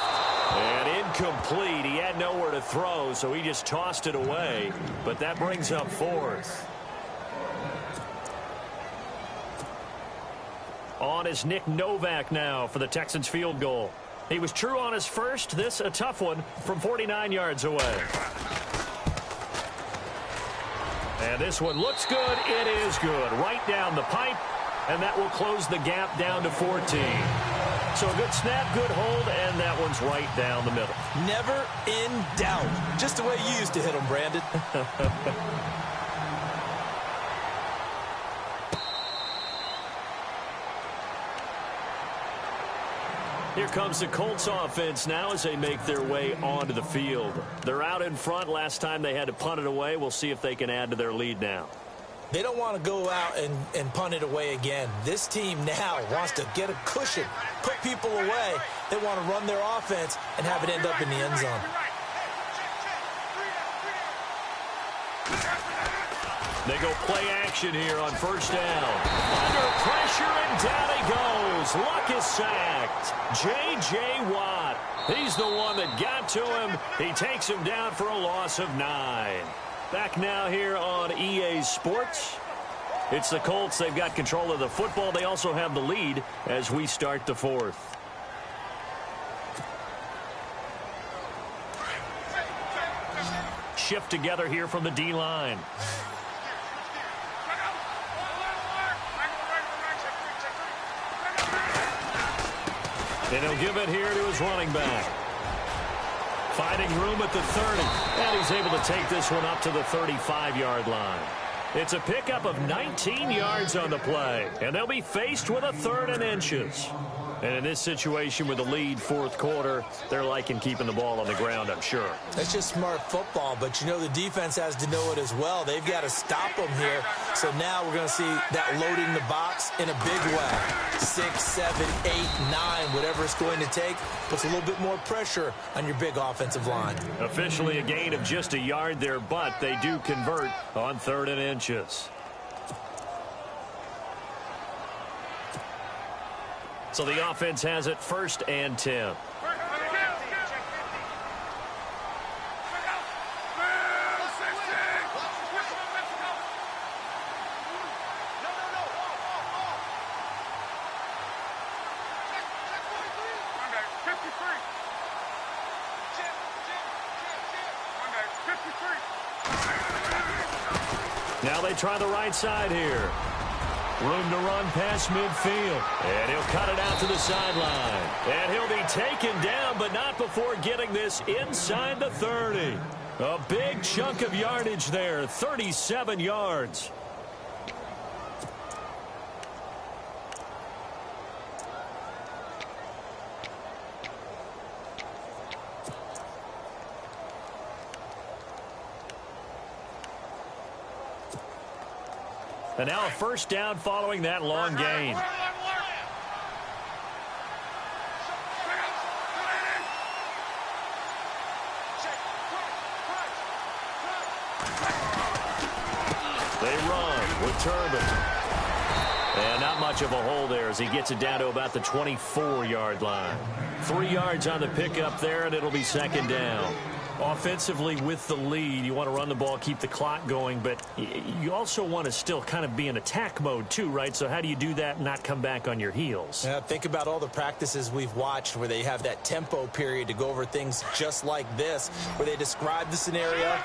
And incomplete. He had nowhere to throw, so he just tossed it away. But that brings up 4th. On is Nick Novak now for the Texans field goal. He was true on his first. This a tough one from 49 yards away. And this one looks good. It is good. Right down the pipe. And that will close the gap down to 14. So a good snap, good hold, and that one's right down the middle.
Never in doubt. Just the way you used to hit them, Brandon.
Here comes the Colts offense now as they make their way onto the field. They're out in front. Last time they had to punt it away. We'll see if they can add to their lead now.
They don't want to go out and punt it away again. This team now wants to get a cushion, put people away. They want to run their offense and have it end up in the end zone.
They go play action here on 1st down. Under pressure, and down he goes. Luck is sacked. J.J. Watt. He's the one that got to him. He takes him down for a loss of 9. Back now here on EA Sports. It's the Colts. They've got control of the football. They also have the lead as we start the 4th. Shift together here from the D-line. And he'll give it here to his running back. Finding room at the 30. And he's able to take this one up to the 35-yard line. It's a pickup of 19 yards on the play. And they'll be faced with a 3rd and inches. And in this situation with the lead fourth quarter, they're liking keeping the ball on the ground, I'm sure.
That's just smart football, but you know the defense has to know it as well. They've got to stop them here. So now we're going to see that loading the box in a big way. 6, 7, 8, 9, whatever it's going to take, puts a little bit more pressure on your big offensive line.
Officially a gain of just a yard there, but they do convert on 3rd and inches. So the offense has it 1st and 10. Now they try the right side here. Room to run past midfield. And he'll cut it out to the sideline. And he'll be taken down, but not before getting this inside the 30. A big chunk of yardage there, 37 yards. And now a first down following that long gain. They run with Turbin. And not much of a hole there as he gets it down to about the 24-yard line. 3 yards on the pickup there, and it'll be 2nd down. Offensively with the lead, you want to run the ball, keep the clock going, but you also want to still kind of be in attack mode too, right? So how do you do that and not come back on your heels?
Yeah, think about all the practices we've watched where they have that tempo period to go over things just like this, where they describe the scenario,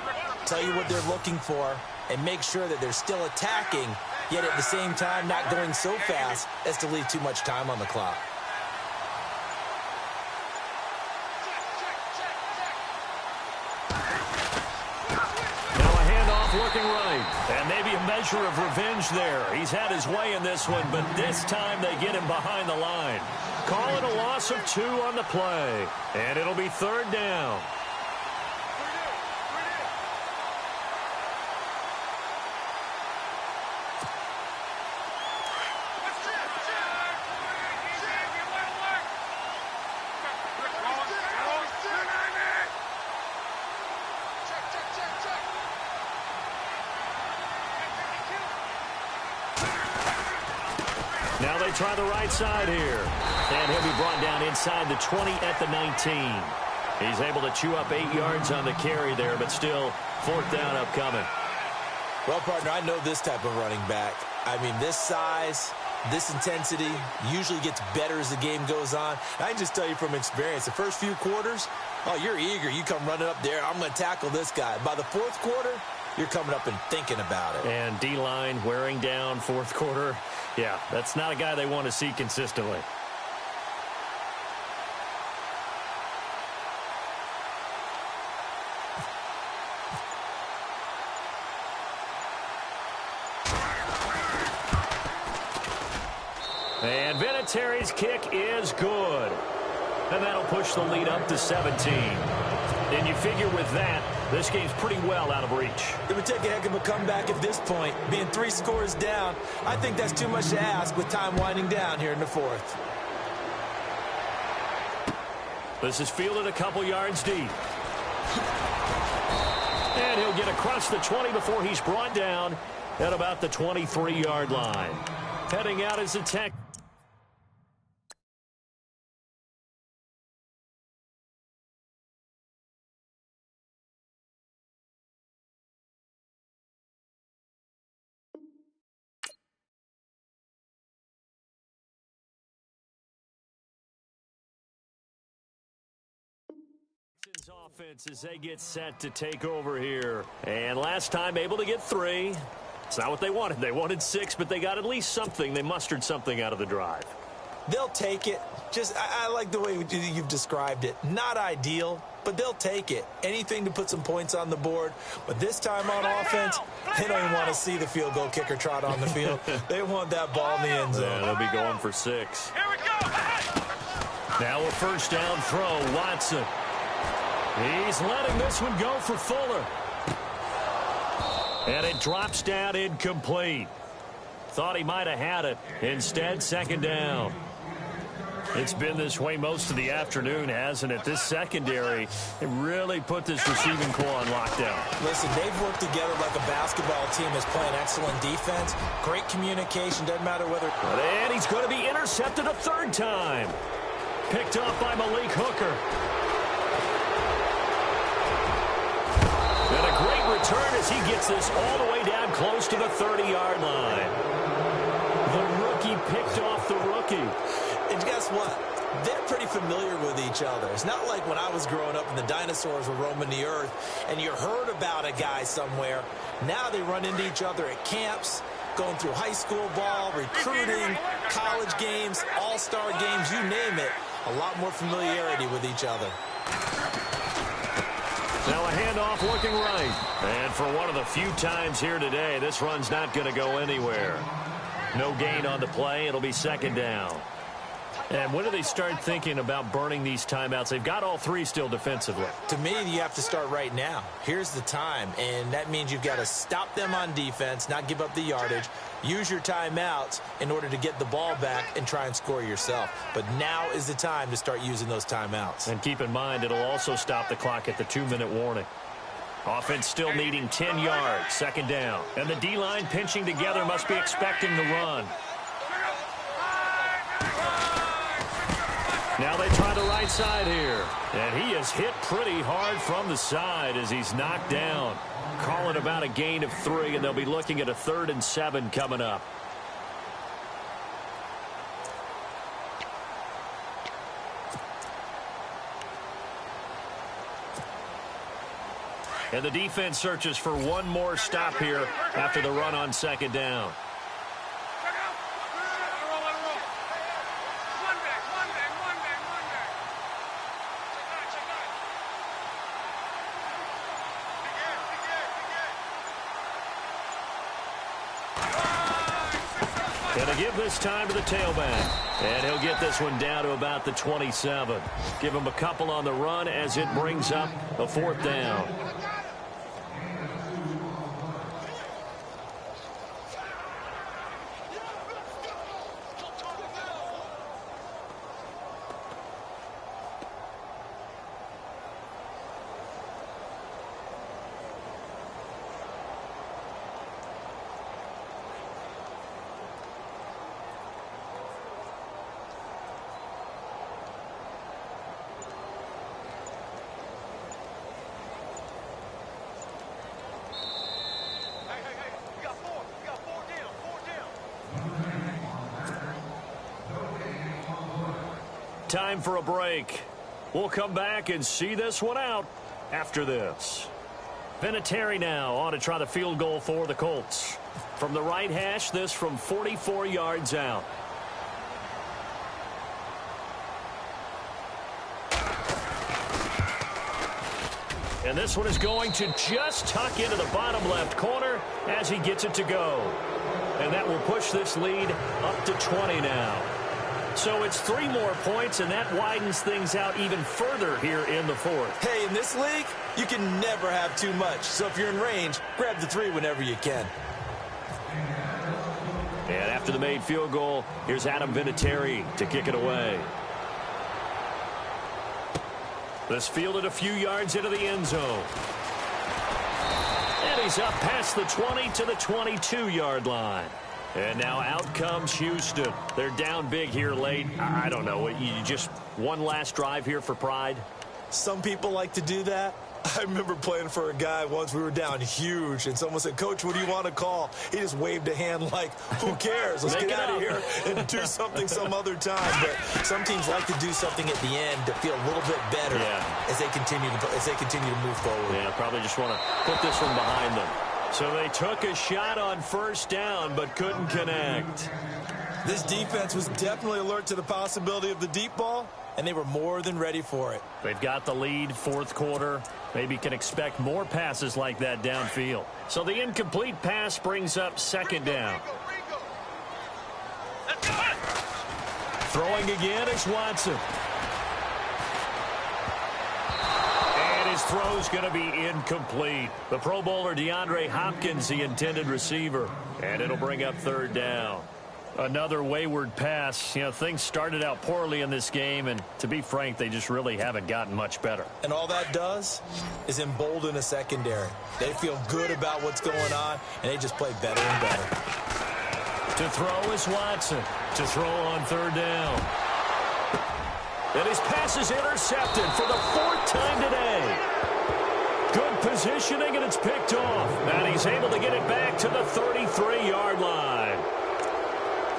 tell you what they're looking for, and make sure that they're still attacking, yet at the same time not going so fast as to leave too much time on the clock.
Looking right, and maybe a measure of revenge there. He's had his way in this one, but this time they get him behind the line. Call it a loss of 2 on the play, and it'll be 3rd down. Now they try the right side here. And he'll be brought down inside the 20 at the 19. He's able to chew up 8 yards on the carry there, but still 4th down upcoming.
Well, partner, I know this type of running back. I mean, this size, this intensity usually gets better as the game goes on. I can just tell you from experience, the first few quarters, oh, you're eager. You come running up there, I'm going to tackle this guy. By the 4th quarter, you're coming up and thinking about it.
And D-line wearing down 4th quarter. Yeah, that's not a guy they want to see consistently. And Vinatieri's kick is good. And that'll push the lead up to 17. And you figure with that, this game's pretty well out of reach.
It would take a heck of a comeback at this point. Being 3 scores down, I think that's too much to ask with time winding down here in the 4th.
This is fielded a couple yards deep. And he'll get across the 20 before he's brought down at about the 23-yard line. Heading out as attack. Offense as they get set to take over here. And last time able to get 3. It's not what they wanted. They wanted 6, but they got at least something. They mustered something out of the drive.
They'll take it. I like the way you've described it. Not ideal, but they'll take it. Anything to put some points on the board. But this time on offense, they don't even want to see the field goal kicker trot on the field. They want that ball in the end zone.
Yeah, they'll be going for 6.
Here we go.
Now a first down throw, Watson. He's letting this one go for Fuller. And it drops down incomplete. Thought he might have had it. Instead, second down. It's been this way most of the afternoon, hasn't it? This secondary really put this receiving core on lockdown.
Listen, they've worked together like a basketball team is playing excellent defense. Great communication, doesn't matter whether...
And he's going to be intercepted a third time. Picked off by Malik Hooker. And a great return as he gets this all the way down close to the 30-yard line. The rookie picked off the rookie.
And guess what? They're pretty familiar with each other. It's not like when I was growing up and the dinosaurs were roaming the earth and you heard about a guy somewhere. Now they run into each other at camps, going through high school ball, recruiting, college games, all-star games, you name it. A lot more familiarity with each other.
Now a handoff looking right. And for one of the few times here today, this run's not going to go anywhere. No gain on the play. It'll be second down. And when do they start thinking about burning these timeouts? They've got all three still defensively.
To me, you have to start right now. Here's the time, and that means you've got to stop them on defense, not give up the yardage, use your timeouts in order to get the ball back and try and score yourself. But now is the time to start using those timeouts.
And keep in mind, it'll also stop the clock at the 2-minute warning. Offense still needing 10 yards, second down. And the D-line pinching together must be expecting the run. Now they try the right side here. And he is hit pretty hard from the side as he's knocked down. Calling about a gain of 3, and they'll be looking at a 3rd and 7 coming up. And the defense searches for one more stop here after the run on second down. Gonna give this time to the tailback. And he'll get this one down to about the 27. Give him a couple on the run as it brings up a 4th down. Time for a break. We'll come back and see this one out after this. Vinatieri now on to try the field goal for the Colts. From the right hash, this from 44 yards out. And this one is going to just tuck into the bottom left corner as he gets it to go. And that will push this lead up to 20 now. So it's 3 more points, and that widens things out even further here in the 4th.
Hey, in this league, you can never have too much. So if you're in range, grab the 3 whenever you can.
And after the made field goal, here's Adam Vinatieri to kick it away. This fielded a few yards into the end zone. And he's up past the 20 to the 22-yard line. And now out comes Houston. They're down big here late. I don't know. You just one last drive here for pride?
Some people like to do that. I remember playing for a guy once. We were down huge, and someone said, "Coach, what do you want to call?" He just waved a hand like, who cares? Let's get out of here and do something some other time. But some teams like to do something at the end to feel a little bit better as they continue to move forward.
Yeah, probably just want to put this one behind them. So they took a shot on first down but couldn't connect.
This defense was definitely alert to the possibility of the deep ball, and they were more than ready for it.
They've got the lead, 4th quarter. Maybe can expect more passes like that downfield. So the incomplete pass brings up second down. Throwing again is Watson. His throw's going to be incomplete. The Pro Bowler DeAndre Hopkins, the intended receiver. And it'll bring up third down. Another wayward pass. You know, things started out poorly in this game, and to be frank, they just really haven't gotten much better.
And all that does is embolden a secondary. They feel good about what's going on, and they just play better and better.
To throw is Watson. To throw on third down. And his pass is intercepted for the fourth time today. Good positioning, and it's picked off. And he's able to get it back to the 33-yard line.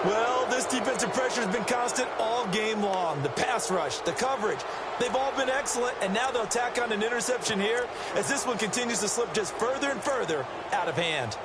Well, this defensive pressure has been constant all game long. The pass rush, the coverage, they've all been excellent, and now they'll tack on an interception here as this one continues to slip just further and further out of hand.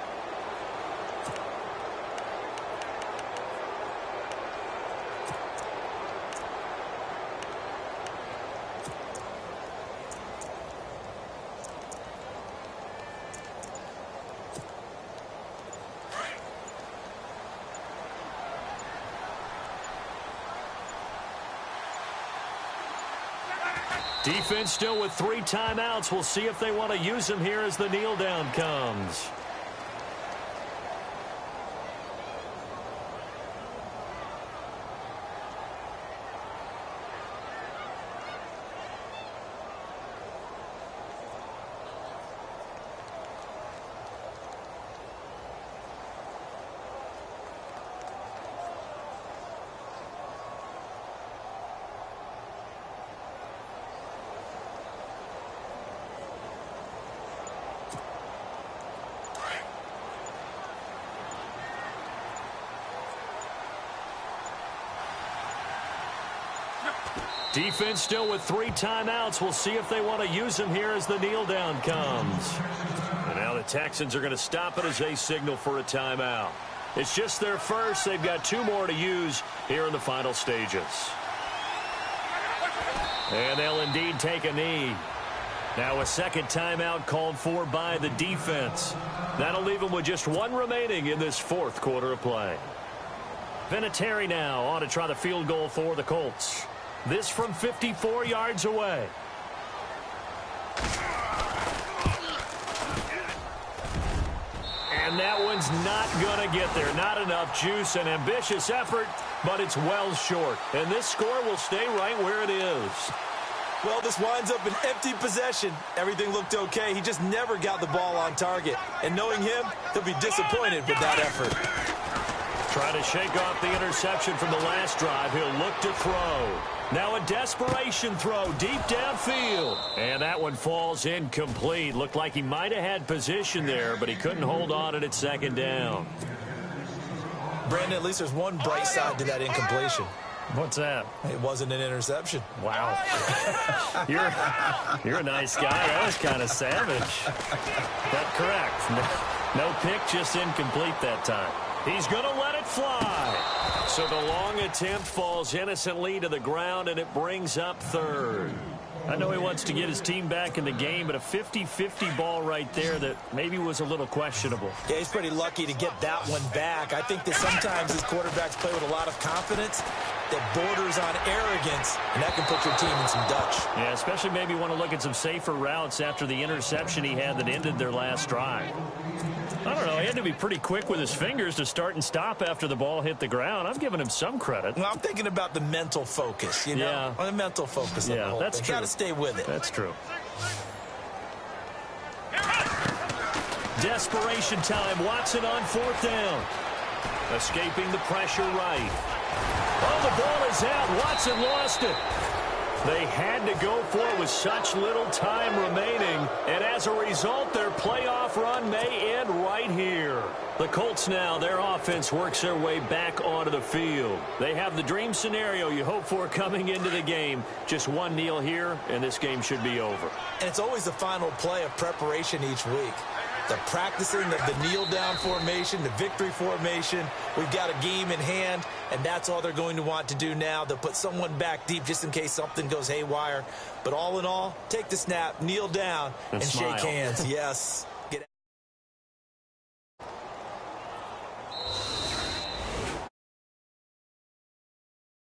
Defense still with 3 timeouts. We'll see if they want to use them here as the kneel down comes. Defense still with 3 timeouts. We'll see if they want to use them here as the kneel down comes. And now the Texans are going to stop it as they signal for a timeout. It's just their first. They've got 2 more to use here in the final stages. And they'll indeed take a knee. Now a second timeout called for by the defense. That'll leave them with just 1 remaining in this 4th quarter of play. Vinatieri now on to try the field goal for the Colts. This from 54 yards away. And that one's not going to get there. Not enough juice. An ambitious effort, but it's well short. And this score will stay right where it is.
Well, this winds up an empty possession. Everything looked okay. He just never got the ball on target. And knowing him, he'll be disappointed with that effort.
Trying to shake off the interception from the last drive. He'll look to throw. Now a desperation throw deep downfield. And that one falls incomplete. Looked like he might have had position there, but he couldn't hold on at second down.
Brandon, at least there's one bright side to that incompletion.
What's that?
It wasn't an interception.
Wow. You're a nice guy. That was kind of savage. But correct. No pick, just incomplete that time. He's going to let it fly. So the long attempt falls innocently to the ground, and it brings up third. I know he wants to get his team back in the game, but a 50-50 ball right there that maybe was a little questionable.
Yeah, he's pretty lucky to get that one back. I think that sometimes his quarterbacks play with a lot of confidence that borders on arrogance, and that can put your team in some Dutch.
Yeah, especially maybe want to look at some safer routes after the interception he had that ended their last drive. I don't know. He had to be pretty quick with his fingers to start and stop after the ball hit the ground. I'm giving him some credit.
Well, I'm thinking about the mental focus, you know?
Yeah.
On the mental focus of the whole
that's
thing.
true.
Got to stay with it.
That's true. Desperation time. Watson on 4th down. Escaping the pressure right. Oh, the ball is out. Watson lost it. They had to go for it with such little time remaining, and as a result, their playoff run may end right here. The Colts now, their offense works their way back onto the field. They have the dream scenario you hope for coming into the game. Just one kneel here, and this game should be over.
And it's always the final play of preparation each week. The practicing of the kneel-down formation, the victory formation. We've got a game in hand, and that's all they're going to want to do now. They'll put someone back deep just in case something goes haywire. But all in all, take the snap, kneel down, and
smile.
shake hands. Yes.